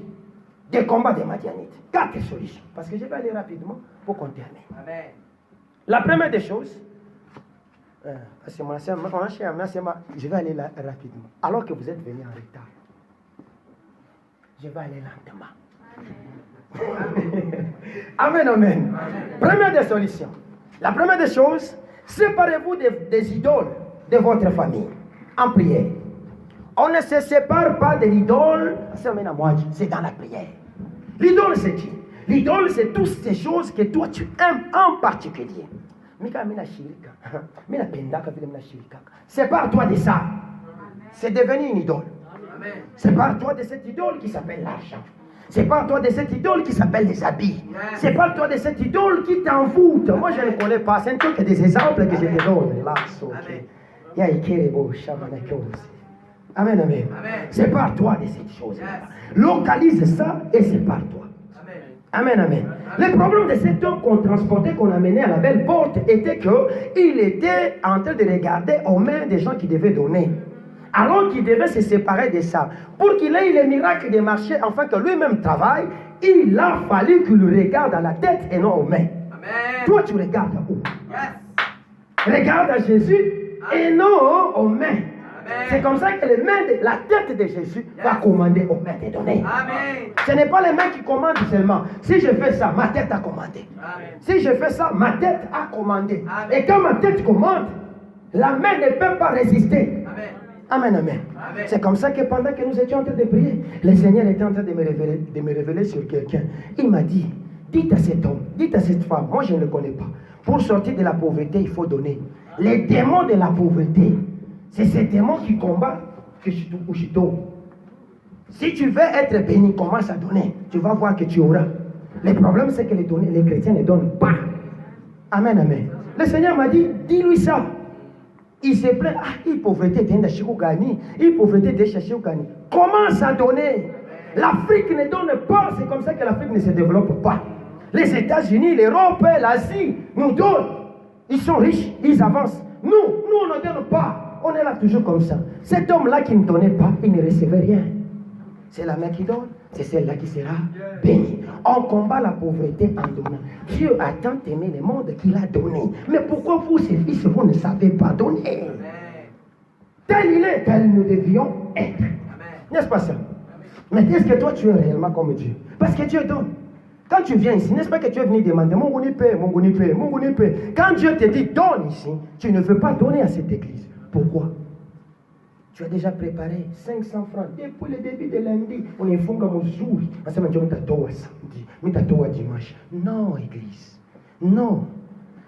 des combats des Madianites. 4 solutions. Parce que je vais aller rapidement pour qu'on termine. Amen. La première des choses, je vais aller là rapidement. Alors que vous êtes venus en retard, je vais aller lentement. Amen, amen. Première des solutions. La première des choses, séparez-vous des idoles de votre famille en prière. On ne se sépare pas de l'idole, c'est dans la prière. L'idole, c'est qui? L'idole, c'est toutes ces choses que toi tu aimes en particulier. Sépare-toi de ça. C'est devenu une idole. Sépare-toi de cette idole qui s'appelle l'argent. Sépare-toi de cette idole qui s'appelle les habits. Sépare-toi de cette idole qui t'envoûte. Moi, je ne connais pas. C'est que des exemples que je te donne. Amen, amen. Sépare-toi de cette chose-là. Localise ça et sépare-toi. Amen, amen. Le problème de cet homme qu'on transportait, qu'on amenait à la belle porte, était qu'il était en train de regarder aux mains des gens qui devaient donner. Alors qu'il devait se séparer de ça. Pour qu'il ait le miracle de marcher, afin que lui-même travaille, Il a fallu qu'il regarde à la tête et non aux mains. Amen. Toi, tu regardes où? Yes. Regarde à Jésus et non aux mains. Amen. C'est comme ça que la tête de Jésus va commander aux mains des données. Amen. Ce n'est pas les mains qui commandent seulement. Si je fais ça, ma tête a commandé. Amen. Si je fais ça, ma tête a commandé. Amen. Et quand ma tête commande, la main ne peut pas résister. Amen. Amen, amen. Amen. C'est comme ça que pendant que nous étions en train de prier, le Seigneur était en train de me révéler sur quelqu'un. Il m'a dit, dites à cet homme, dites à cette femme, moi je ne le connais pas. Pour sortir de la pauvreté, il faut donner. Les démons de la pauvreté, c'est ces démons qui combattent Kushito. Si tu veux être béni, commence à donner. Tu vas voir que tu auras. Le problème, c'est que les chrétiens ne donnent pas. Amen, amen. Le Seigneur m'a dit, dis-lui ça. Il se plaint, il pauvreté de Gani, il pauvreté de Gani. Commence à donner. L'Afrique ne donne pas, c'est comme ça que l'Afrique ne se développe pas. Les États-Unis, l'Europe, l'Asie nous donnent. Ils sont riches, ils avancent. Nous, on ne donne pas. On est là toujours comme ça. Cet homme-là qui ne donnait pas, il ne recevait rien. C'est la main qui donne, c'est celle-là qui sera bénie. On combat la pauvreté en donnant. Dieu a tant aimé le monde qu'il a donné. Mais pourquoi vous, ses fils, vous ne savez pas donner? Tel il est, tel nous devions être. N'est-ce pas ça? Mais est-ce que toi, tu es réellement comme Dieu? Parce que Dieu donne. Quand tu viens ici, n'est-ce pas que tu es venu demander mon gounipe, mon gounipe, mon gounipe? Quand Dieu te dit donne ici, tu ne veux pas donner à cette église. Pourquoi? Tu as déjà préparé 500 francs depuis le début de lundi. On est fondé mon jour. On s'est dit, samedi, dimanche. Non, église. Non.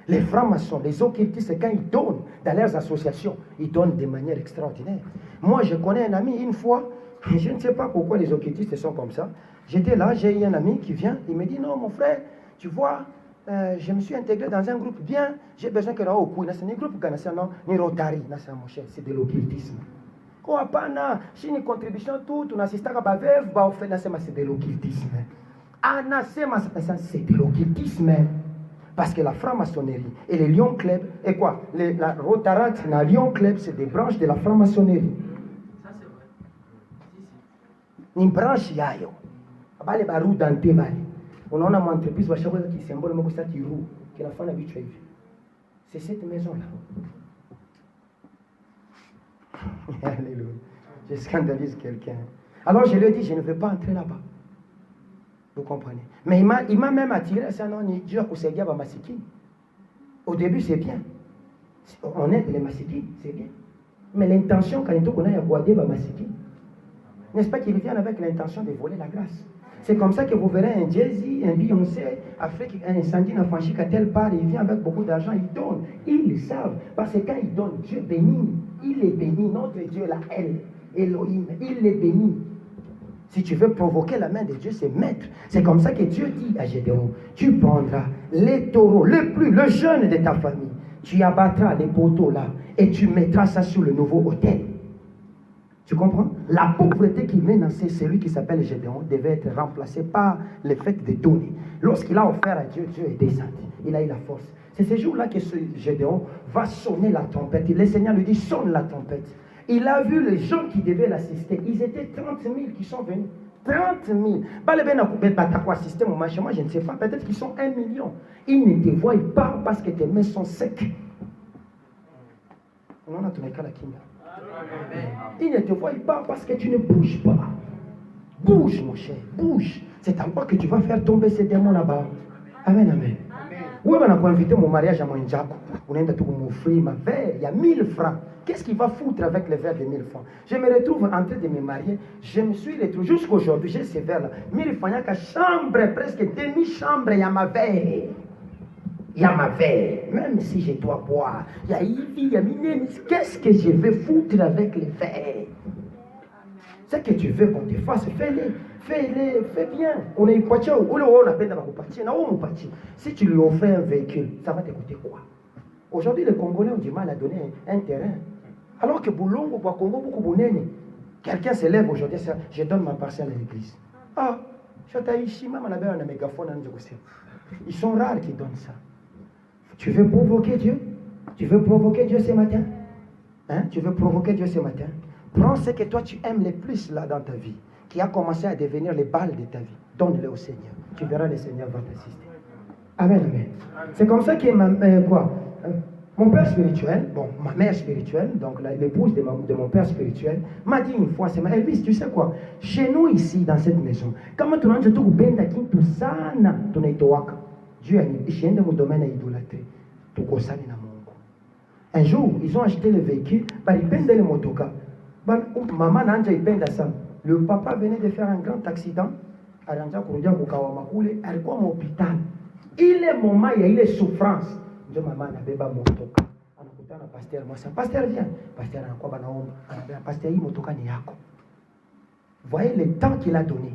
Les francs-maçons, les occultistes, quand ils donnent dans leurs associations, ils donnent de manière extraordinaire. Moi, je connais un ami, une fois, je ne sais pas pourquoi les occultistes sont comme ça. J'étais là, j'ai eu un ami qui vient, il me dit, non, mon frère, tu vois, je me suis intégré dans un groupe bien, j'ai besoin que là, au coup, c'est un groupe ni Rotary, c'est de l'occultisme. Oh, apana, si une contribution toute, on assiste à Bavev, c'est de l'occultisme. C'est de l'occultisme. Parce que la franc-maçonnerie et les Lion Club, et quoi? La Rotary, la Lion Club, c'est des branches de la franc-maçonnerie. Ça, c'est vrai. Une branche, yayo. Abale baru dante bale. On a une entreprise qui symbole qui roule, que la femme habituelle. C'est cette maison-là. Alléluia. Je scandalise quelqu'un. Alors je lui ai dit, je ne veux pas entrer là-bas. Vous comprenez? Mais il m'a même attiré ça, non, Dieu a conseillé à Masikine. Au début, c'est bien. On aide les Masikines, c'est bien. Mais l'intention, quand on a guardé Masikine, n'est-ce pas qu'ils viennent avec l'intention de voler la grâce? C'est comme ça que vous verrez un Jay-Z, un Beyoncé, Afrique, un incendie n'a franchi qu'à telle part, il vient avec beaucoup d'argent, il donne. Ils le savent, parce que quand il donne, Dieu bénit. Il est béni, notre Dieu, la Elohim, il est béni. Si tu veux provoquer la main de Dieu, c'est mettre. C'est comme ça que Dieu dit à Gédéon, tu prendras les taureaux, le jeune de ta famille, tu abattras les poteaux là, et tu mettras ça sur le nouveau autel. Tu comprends? La pauvreté qui menaçait celui qui s'appelle Gédéon devait être remplacée par le fait de donner. Lorsqu'il a offert à Dieu, Dieu est descendu. Il a eu la force. C'est ce jour-là que ce Gédéon va sonner la trompette. Le Seigneur lui dit, sonne la trompette. Il a vu les gens qui devaient l'assister. Ils étaient 30 000 qui sont venus. 30 000. Moi, je ne sais pas. Peut-être qu'ils sont 1 million. Ils ne te voient pas parce que tes mains sont secs. On a ton école à Kinga. Ils ne te voient pas parce que tu ne bouges pas. Bouge, mon cher, bouge. C'est en toi que tu vas faire tomber ces démons là-bas. Amen, amen. Oui, on a invité mon mariage à mon Ndjako. On a tout m'offrir ma verre. Il y a 1000 francs. Qu'est-ce qu'il va foutre avec les verres de 1000 francs? Je me retrouve en train de me marier. Je me suis retrouvé jusqu'à aujourd'hui. J'ai ces verres-là. 1000 francs, il y a qu'à chambre, presque demi-chambre, il y a ma verre. Il y a ma verre, même si je dois boire. Il y a Ivy, il y a Miné. Qu'est-ce que je vais foutre avec les verres? Ce que tu veux qu'on te fasse, fais-le. Fais-le, fais bien. On est pas tchao. On a peine d'avoir parti. Si tu lui offres un véhicule, ça va te coûter quoi? Aujourd'hui, les Congolais ont du mal à donner un terrain. Alors que Boulongo, Congo, beaucoup Bounene. Quelqu'un se lève aujourd'hui, je donne ma parcelle à l'église. Ah, Chataïchi, même on a un mégaphone à Ndjokosé. Ils sont rares qui donnent ça. Tu veux provoquer Dieu? Tu veux provoquer Dieu ce matin? Hein? Tu veux provoquer Dieu ce matin? Prends ce que toi tu aimes le plus là dans ta vie, qui a commencé à devenir les balles de ta vie. donne-les au Seigneur. Tu verras, le Seigneur va t'assister. Amen, amen. C'est comme ça que mon père spirituel, bon, ma mère spirituelle, donc l'épouse de mon père spirituel, m'a dit une fois, c'est Elvis, tu sais quoi, chez nous ici, dans cette maison, quand tu rentres, tu benda kintu sana, tu naitowaka. Dieu a dit, mon domaine à idolâtrer. Tu kosani na Mungu. Un jour, ils ont acheté le véhicule, ils pendaient le motoka. Maman n'a pas penda ça. Le papa venait de faire un grand accident. Aranja kurudia kukawamakule, alikuwa à l'hôpital. Il est moment, il est souffrance. Ndio mama anabeba motoka. Anakutana pasteur, moi c'est pasteur viens. Pasteur anakuwa banaomba. Anambia pasteur hii motoka ni yako. Voyez le temps qu'il a donné.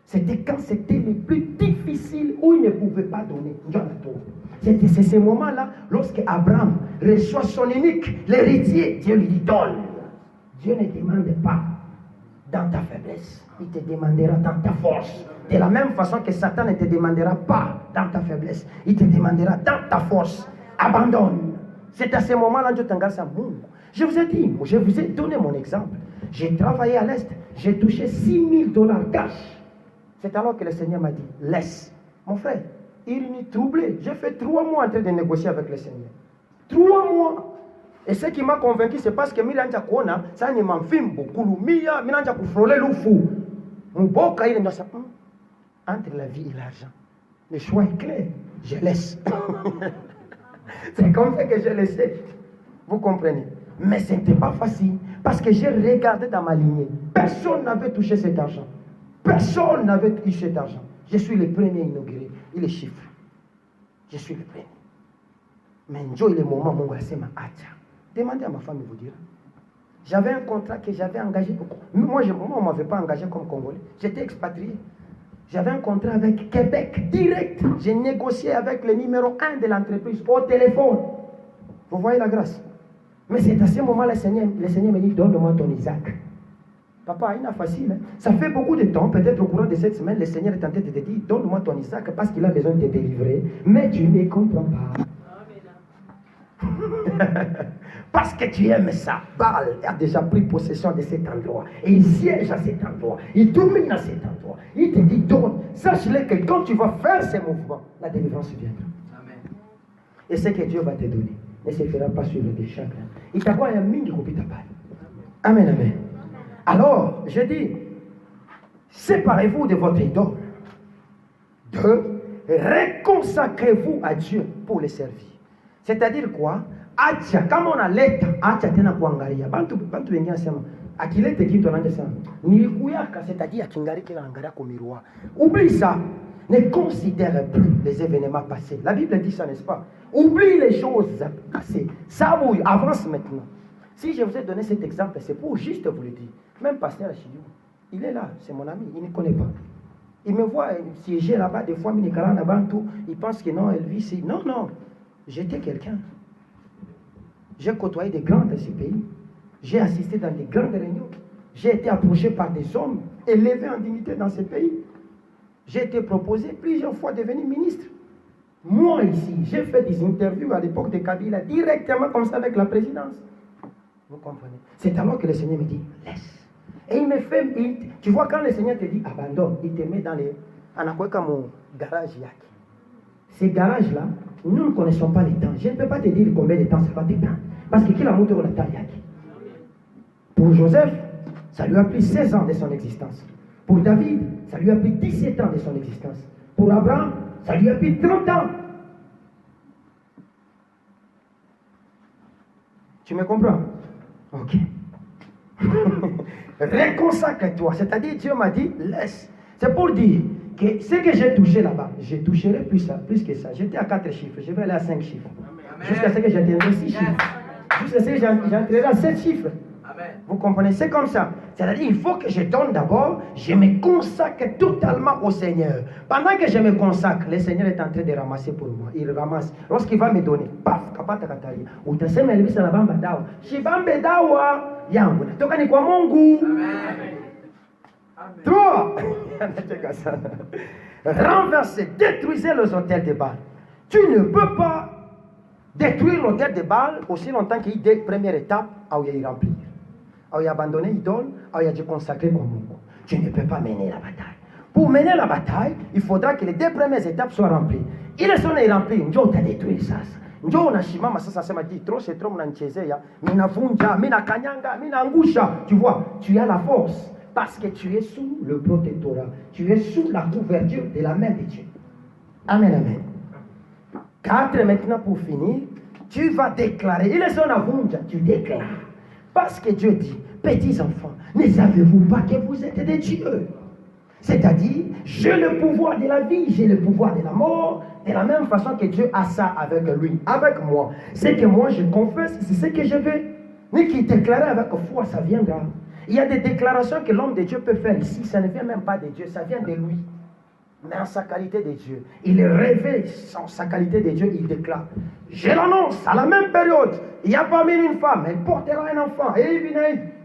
C'était quand c'était le plus difficile où il ne pouvait pas donner. C'est ce moment-là, lorsque Abraham reçoit son unique, l'héritier, Dieu lui dit donne. Dieu ne demande pas dans ta faiblesse, il te demandera dans ta force. De la même façon que Satan ne te demandera pas dans ta faiblesse, il te demandera dans ta force. Abandonne. C'est à ce moment-là que Dieu t'engage à Mungu. Je vous ai dit, je vous ai donné mon exemple. J'ai travaillé à l'Est, j'ai touché $6,000 cash. C'est alors que le Seigneur m'a dit, laisse. Mon frère, il est troublé. J'ai fait 3 mois en train de négocier avec le Seigneur. 3 mois. Et ce qui m'a convaincu, c'est parce que Milanja Kona, ça ne m'a fait beaucoup. Milanja Koufrolé Loufou. Mouboka, il est dans sa entre la vie et l'argent. Le choix est clair. Je laisse. C'est comme ça que j'ai laissé. Vous comprenez? Mais ce n'était pas facile. Parce que j'ai regardé dans ma lignée. Personne n'avait touché cet argent. Personne n'avait touché cet argent. Je suis le premier inauguré. Il est chiffre. Je suis le premier. Mais Dieu, il est moment où on m'a acha. Demandez à ma femme, il vous dira. J'avais un contrat que j'avais engagé. Moi, on ne m'avait pas engagé comme Congolais. J'étais expatrié. J'avais un contrat avec Québec direct. J'ai négocié avec le numéro 1 de l'entreprise au téléphone. Vous voyez la grâce. Mais c'est à ce moment-là, le Seigneur me dit, donne-moi ton Isaac. Papa, il n'a facile. Hein? Ça fait beaucoup de temps, peut-être au courant de cette semaine, le Seigneur est en train de te dire, donne-moi ton Isaac parce qu'il a besoin de te délivrer. Mais tu ne comprends pas. Parce que tu aimes ça. Baal a déjà pris possession de cet endroit. Et il siège à cet endroit. Il domine à cet endroit. Il te dit, donne. Sache-le que quand tu vas faire ces mouvements, la délivrance viendra. Amen. Et ce que Dieu va te donner ne se fera pas suivre des chagrins. Il t'a quoi un mini copie ta balle. Amen, amen. Alors, je dis, séparez-vous de votre idole. 2. Reconsacrez-vous à Dieu pour le servir. C'est-à-dire quoi? Acha, kama unaleta, acha tena kuangalia. Bantu wengine nasema, akilete kitu anaanza sema, nilikuyaka, c'est-à-dire akingariki angalia kwa miroir. Oublie ça. Ne considère plus les événements passés. La Bible dit ça, n'est-ce pas? Oublie les choses passées. Ça, oui, avance maintenant. Si je vous ai donné cet exemple, c'est pour juste vous le dire. Même pasteur Achidou, il est là, c'est mon ami, il ne connaît pas. Il me voit siéger là-bas, des fois, il pense que non, Elvis, non, non. J'étais quelqu'un. J'ai côtoyé des grands de ce pays. J'ai assisté dans des grandes réunions. J'ai été approché par des hommes élevés en dignité dans ce pays. J'ai été proposé plusieurs fois de devenir ministre. Moi ici, j'ai fait des interviews à l'époque de Kabila, directement comme ça avec la présidence. Vous comprenez? C'est alors que le Seigneur me dit, laisse. Et il me fait, tu vois, quand le Seigneur te dit, abandonne, il te met dans les... Anakweka mon garage yaki. Ces garages-là, nous ne connaissons pas les temps. Je ne peux pas te dire combien de temps ça va te prendre. Parce que qui l'a monté au temps yaki. Pour Joseph, ça lui a pris 16 ans de son existence. Pour David, ça lui a pris 17 ans de son existence. Pour Abraham, ça lui a pris 30 ans. Tu me comprends? Ok. Réconsacre-toi. C'est-à-dire, Dieu m'a dit, laisse. C'est pour dire que ce que j'ai touché là-bas, je toucherai plus que ça. J'étais à 4 chiffres, je vais aller à 5 chiffres. Jusqu'à ce que j'atteindrai 6 chiffres. Jusqu'à ce que j'entrerai à 7 chiffres. Vous comprenez? C'est comme ça. C'est-à-dire, il faut que je donne d'abord, je me consacre totalement au Seigneur. Pendant que je me consacre, le Seigneur est en train de ramasser pour moi. Il ramasse. Lorsqu'il va me donner, paf, kapata kataria. Utasema elibisa na bamba dawa. Shibambe dawa yangu. Natoka ni kwa Mungu. Amen. 3. Renverser, détruisez les hôtels de Baal. Tu ne peux pas détruire l'hôtel de Baal aussi longtemps qu'il y a une première étape où il y a remplir. Il y a abandonné l'idole, il y a dû consacrer comme Mungu. Tu ne peux pas mener la bataille. Pour mener la bataille, il faudra que les 2 premières étapes soient remplies. Il est sonné rempli, Njo t'a détruit ça. Njo unashimama sasa sema dit trop c'est trop mnanichezea, minavunja, minakanyanga, minangusha. Tu vois, tu as la force parce que tu es sous le protectorat. Tu es sous la couverture de la main de Dieu. Amen, amen. 4 maintenant pour finir, tu vas déclarer. Il est son avunja, tu déclares. Parce que Dieu dit, petits enfants, ne savez-vous pas que vous êtes des dieux? C'est-à-dire, j'ai le pouvoir de la vie, j'ai le pouvoir de la mort, de la même façon que Dieu a ça avec lui, avec moi. Ce que moi je confesse, c'est ce que je veux. Mais qui déclarer avec foi, ça viendra. Il y a des déclarations que l'homme de Dieu peut faire ici, ça ne vient même pas de Dieu, ça vient de lui. Mais en sa qualité de Dieu, il révèle en sa qualité de Dieu, il déclare. Je l'annonce, à la même période, il y a parmi une femme, elle portera un enfant, et il vient,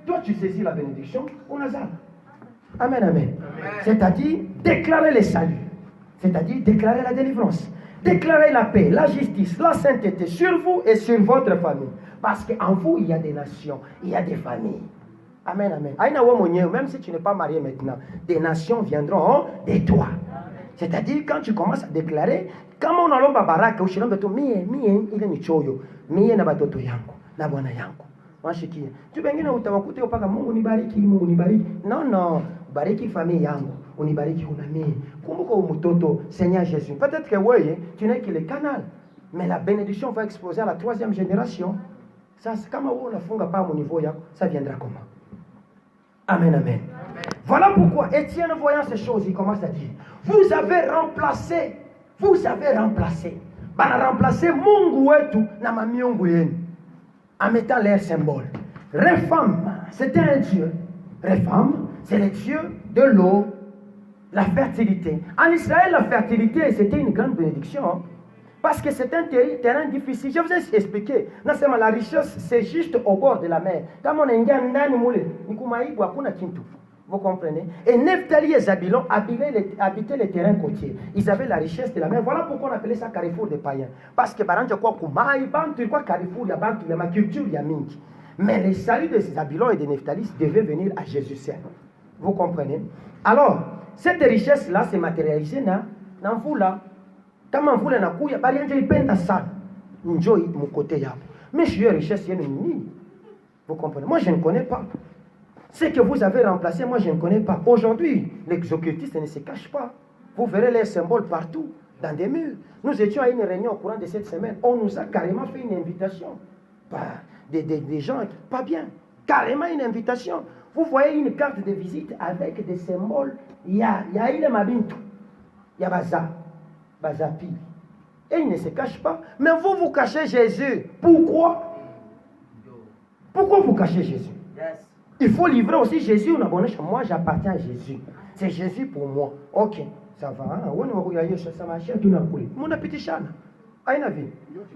toi tu saisis la bénédiction au Nazareth. Amen, amen. C'est-à-dire déclarer le salut, c'est-à-dire déclarer la délivrance, déclarer la paix, la justice, la sainteté sur vous et sur votre famille. Parce qu'en vous, il y a des nations, il y a des familles. Amen, amen. Même si tu n'es pas marié maintenant, des nations viendront de toi. C'est-à-dire, quand tu commences à déclarer, kama unalomba baraka, ushilombe tu mie ile ni choyo, mie na batoto yangu, na bwana yangu. Washikia. Tu wengine utawakuta upaka Mungu nibariki, Mungu nibariki. Non, bariki famille yangu, unibariki una mie. Kumbuka umutoto, Seigneur Jésus. Peut-être que oui, tu n'es que le canal, mais la bénédiction va exploser à la 3e génération. Ça, c'est comme on ne pas à mon niveau, ça viendra comment? Amen, amen. Voilà pourquoi Étienne, voyant ces choses, il commence à dire, vous avez remplacé, bana remplacé Mungu wetu na mamiungu yenu, en mettant leur symbole. Réfam, c'était un dieu. Réfam, c'est le dieu de l'eau, la fertilité. En Israël, la fertilité, c'était une grande bénédiction. Parce que c'est un terrain difficile. Je vous ai expliqué. Non seulement la richesse, c'est juste au bord de la mer. Comme on est ndani mule, nikumaibwa hakuna kintu. Vous comprenez? Et Nephtali et Zabulon habitaient les terrains côtiers. Ils avaient la richesse de la mer. Voilà pourquoi on appelait ça carrefour des païens. Parce que baranja kwa kumai, bantu kwa carrefour ya bantu ya ma culture ya mingi. Mais le salut de Zabulon et de Nephtali devait venir à Jésus seul. Vous comprenez? Alors, cette richesse-là s'est matérialisée dans vous là. Kama mvula nakuya bali anje ipenda sana njoo mkote yapo. Mais je suis richesse yenu nini? Vous comprenez? Moi je ne connais pas. Ce que vous avez remplacé, moi je ne connais pas. Aujourd'hui, les occultistes ne se cachent pas. Vous verrez les symboles partout, dans des murs. Nous étions à une réunion au courant de cette semaine. On nous a carrément fait une invitation. Des gens pas bien. Carrément une invitation. Vous voyez une carte de visite avec des symboles. Il y a il mabintu. Il y a Bazapi. Et il ne se cache pas. Mais vous cachez Jésus. Pourquoi? Pourquoi vous cachez Jésus? Yes. Il faut livrer aussi Jésus. Moi, j'appartiens à Jésus. C'est Jésus pour moi. Ok, ça va.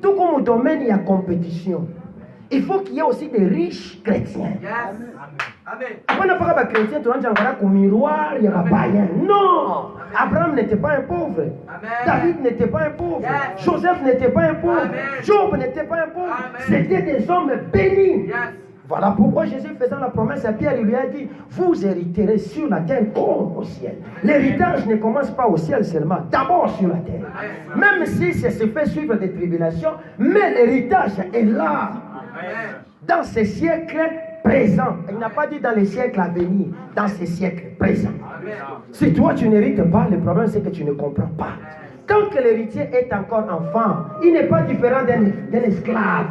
Tout comme au domaine, il y a compétition. Il faut qu'il y ait aussi des riches chrétiens. Yes. Amen. Après, on n'a pas de chrétien, tu as un miroir, il y a un païen. Non! Abraham n'était pas un pauvre. Amen. David n'était pas un pauvre. Yes. Joseph n'était pas un pauvre. Amen. Job n'était pas un pauvre. Amen. C'était des hommes bénis. Yes. Voilà pourquoi Jésus faisant la promesse à Pierre, il lui a dit, vous hériterez sur la terre comme au ciel. L'héritage ne commence pas au ciel seulement, d'abord sur la terre. Amen. Même si ça se fait suivre des tribulations, mais l'héritage est là. Amen. Dans ces siècles présents. Il n'a pas dit dans les siècles à venir, dans ces siècles présents. Amen. Si toi tu n'hérites pas, le problème c'est que tu ne comprends pas. Tant que l'héritier est encore enfant, il n'est pas différent d'un esclave.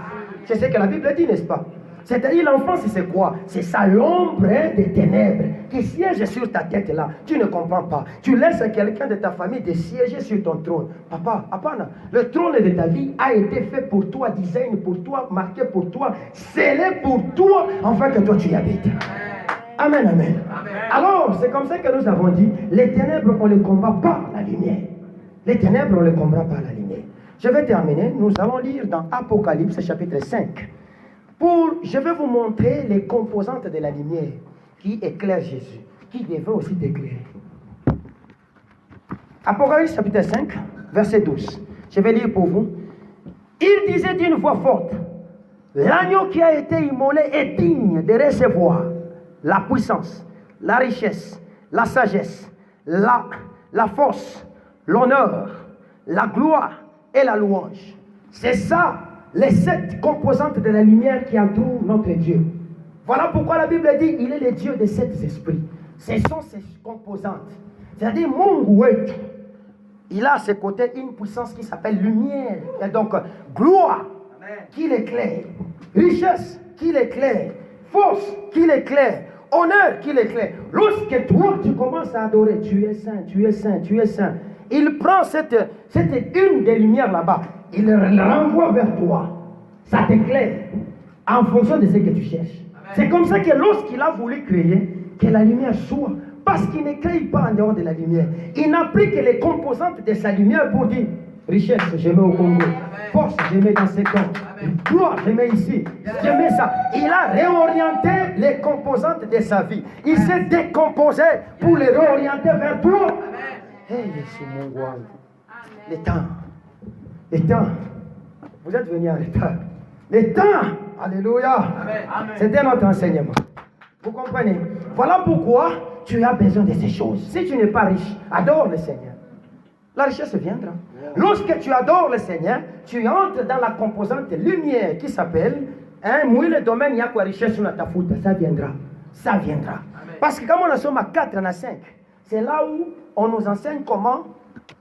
C'est ce que la Bible dit, n'est-ce pas? C'est-à-dire l'enfance, c'est quoi? C'est ça, l'ombre des ténèbres qui siège sur ta tête là. Tu ne comprends pas. Tu laisses quelqu'un de ta famille de siéger sur ton trône. Papa, le trône de ta vie a été fait pour toi, design pour toi, marqué pour toi, scellé pour toi, afin que toi tu y habites. Amen, amen. Alors, c'est comme ça que nous avons dit, les ténèbres, on ne les combat pas la lumière. Les ténèbres, on ne les combat pas la lumière. Je vais terminer. Nous allons lire dans Apocalypse chapitre 5. Je vais vous montrer les composantes de la lumière qui éclaire Jésus, qui devrait aussi t'éclairer. Apocalypse chapitre 5, verset 12. Je vais lire pour vous. Il disait d'une voix forte, l'agneau qui a été immolé est digne de recevoir la puissance, la richesse, la sagesse, la force, l'honneur, la gloire et la louange. C'est ça, les 7 composantes de la lumière qui entourent notre Dieu. Voilà pourquoi la Bible dit il est le Dieu des 7 esprits. Ce sont ces composantes. C'est-à-dire, Mungu wetu, il a à ses côtés une puissance qui s'appelle lumière. Et donc, gloire qui l'éclaire, richesse qui l'éclaire, force qui l'éclaire, honneur qui l'éclaire. Lorsque toi, tu commences à adorer, tu es saint, tu es saint, tu es saint. Il prend cette une des lumières là-bas, il le renvoie vers toi. Ça t'éclaire en fonction de ce que tu cherches. C'est comme ça que lorsqu'il a voulu créer, que la lumière soit, parce qu'il ne crée pas en dehors de la lumière. Il n'a pris que les composantes de sa lumière pour dire richesse, je mets au Congo. Force, je mets dans ces camps. Gloire, je mets ici. Je mets ça. Il a réorienté les composantes de sa vie. Il s'est décomposé pour les réorienter vers toi. Hey, Jésus, mon roi. Les temps. Les temps. Vous êtes venus en retard. Les temps. Alléluia. C'était notre enseignement. Vous comprenez? Voilà pourquoi tu as besoin de ces choses. Si tu n'es pas riche, adore le Seigneur. La richesse viendra. Lorsque tu adores le Seigneur, tu entres dans la composante lumière qui s'appelle, moi le domaine, il y a quoi richesse sur la tafuta, ça viendra. Ça viendra. Parce que comme on a sommes à 4, on a 5, c'est là où on nous enseigne comment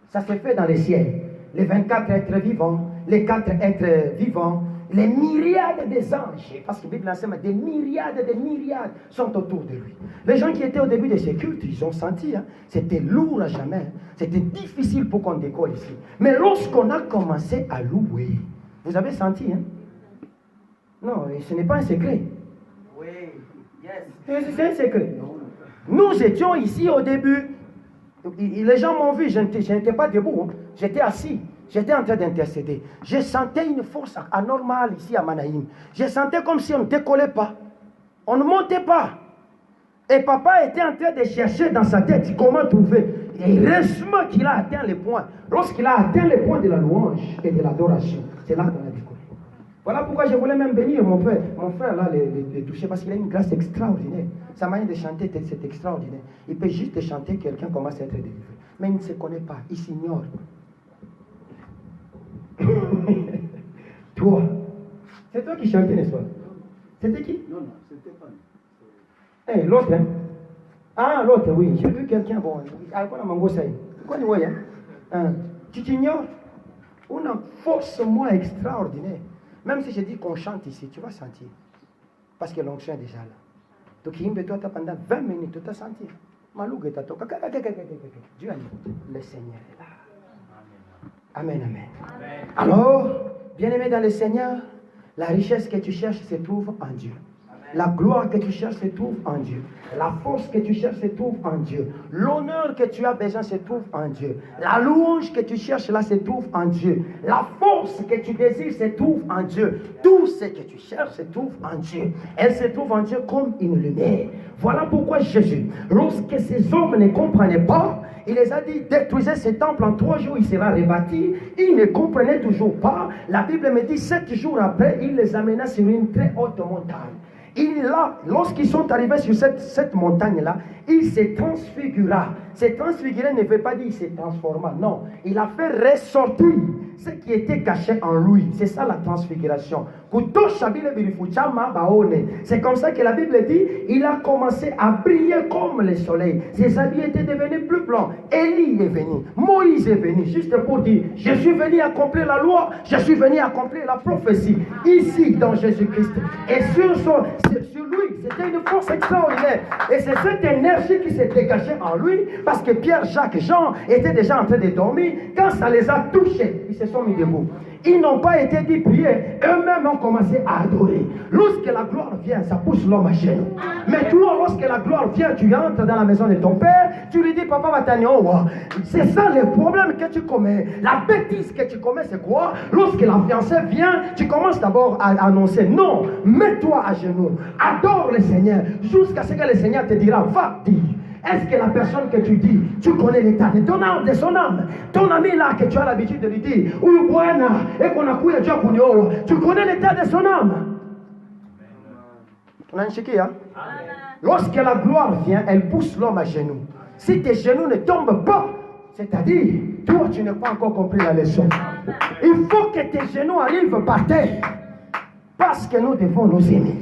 ça se fait dans les ciels. Les 24 êtres vivants, les 4 êtres vivants, les myriades des anges, parce que la Bible enseigne des myriades sont autour de lui. Les gens qui étaient au début de ces cultes, ils ont senti, c'était lourd à jamais, c'était difficile pour qu'on décolle ici. Mais lorsqu'on a commencé à louer, vous avez senti, non, ce n'est pas un secret. Oui, yes. C'est un secret. Nous étions ici au début, les gens m'ont vu, je n'étais pas debout, j'étais assis. J'étais en train d'intercéder. Je sentais une force anormale ici à Manaïm. Je sentais comme si on ne décollait pas. On ne montait pas. Et papa était en train de chercher dans sa tête comment trouver. Et heureusement qu'il a atteint le point. Lorsqu'il a atteint le point de la louange et de l'adoration, c'est là qu'on a décollé. Voilà pourquoi je voulais même bénir mon frère là, les toucher, parce qu'il a une grâce extraordinaire. Sa manière de chanter, c'est extraordinaire. Il peut juste chanter, quelqu'un commence à être délivré. Mais il ne se connaît pas, il s'ignore. Toi, c'est toi qui chantais, n'est-ce pas? C'était qui? Non, c'était pas. Eh, l'autre, hein? Ah, l'autre, oui. J'ai vu quelqu'un, bon, tu t'ignores? On a force moins extraordinaire. Même si je dis qu'on chante ici, tu vas sentir. Parce que l'onction est déjà là. Donc, toi, pendant 20 minutes, tu as senti. Dieu a dit, le Seigneur est là. Amen, amen. Alors, bien-aimé dans le Seigneur, la richesse que tu cherches se trouve en Dieu. La gloire que tu cherches se trouve en Dieu. La force que tu cherches se trouve en Dieu. L'honneur que tu as besoin se trouve en Dieu. La louange que tu cherches là se trouve en Dieu. La force que tu désires se trouve en Dieu. Tout ce que tu cherches se trouve en Dieu. Elle se trouve en Dieu comme une lumière. Voilà pourquoi Jésus, lorsque ces hommes ne comprenaient pas, il les a dit, détruisez ce temple en 3 jours, il sera rebâti. Ils ne comprenaient toujours pas. La Bible me dit, 7 jours après, il les amena sur une très haute montagne. Lorsqu'ils sont arrivés sur cette montagne-là, il se transfigura. Se transfigurer ne veut pas dire il se transforma. Non, il a fait ressortir ce qui était caché en lui. C'est ça la transfiguration. C'est comme ça que la Bible dit, il a commencé à briller comme le soleil. Ses habits étaient devenus plus blancs. Élie est venu, Moïse est venu, juste pour dire, je suis venu accomplir la loi, je suis venu accomplir la prophétie, ici dans Jésus-Christ. Et sur lui, c'était une force extraordinaire. Et c'est cette énergie qui s'est dégagée en lui, parce que Pierre, Jacques, Jean étaient déjà en train de dormir. Quand ça les a touchés, ils se sont mis debout. Ils n'ont pas été dit prier, eux-mêmes ont commencé à adorer. Lorsque la gloire vient, ça pousse l'homme à genoux. Mais toi, lorsque la gloire vient, tu entres dans la maison de ton père, tu lui dis, papa va t'agneau. C'est ça le problème que tu commets. La bêtise que tu commets, c'est quoi? Lorsque la fiancée vient, tu commences d'abord à annoncer, non, mets-toi à genoux, adore le Seigneur, jusqu'à ce que le Seigneur te dira, va dire. Est-ce que la personne que tu dis, tu connais l'état de ton âme, de son âme? Ton ami là que tu as l'habitude de lui dire, ou buena, et qu'on a couillé à tu connais l'état de son âme? On a un chiqui, hein? Lorsque la gloire vient, elle pousse l'homme à genoux. Si tes genoux ne tombent pas, c'est-à-dire, toi, tu n'as pas encore compris la leçon. Il faut que tes genoux arrivent par terre. Parce que nous devons nous aimer.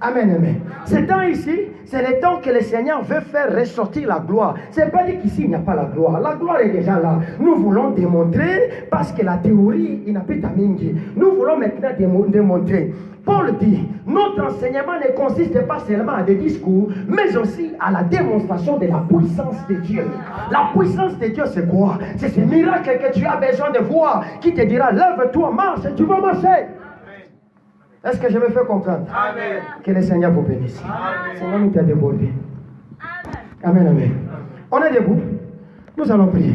Amen, amen. Ce temps ici, c'est le temps que le Seigneur veut faire ressortir la gloire. Ce n'est pas dire qu'ici il n'y a pas la gloire. La gloire est déjà là. Nous voulons démontrer, parce que la théorie, il n'a pas ta mingi. Nous voulons maintenant démontrer. Paul dit, notre enseignement ne consiste pas seulement à des discours, mais aussi à la démonstration de la puissance de Dieu. La puissance de Dieu, c'est quoi? C'est ce miracle que tu as besoin de voir, qui te dira, lève-toi, marche, et tu vas marcher. Est-ce que je me fais comprendre? Amen. Que le Seigneur vous bénisse. Amen. Seigneur nous t'a débordé. Amen, amen. On est debout. Nous allons prier.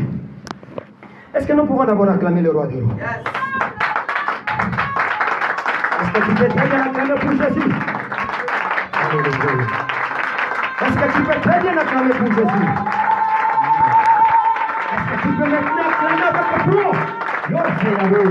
Est-ce que nous pouvons d'abord acclamer le roi des rois? Yes. Est-ce que tu peux très bien acclamer pour Jésus? Alléluia. Est-ce que tu peux très bien acclamer pour Jésus? Est-ce que tu peux maintenant acclamer avec le flot? Yo, Seigneur,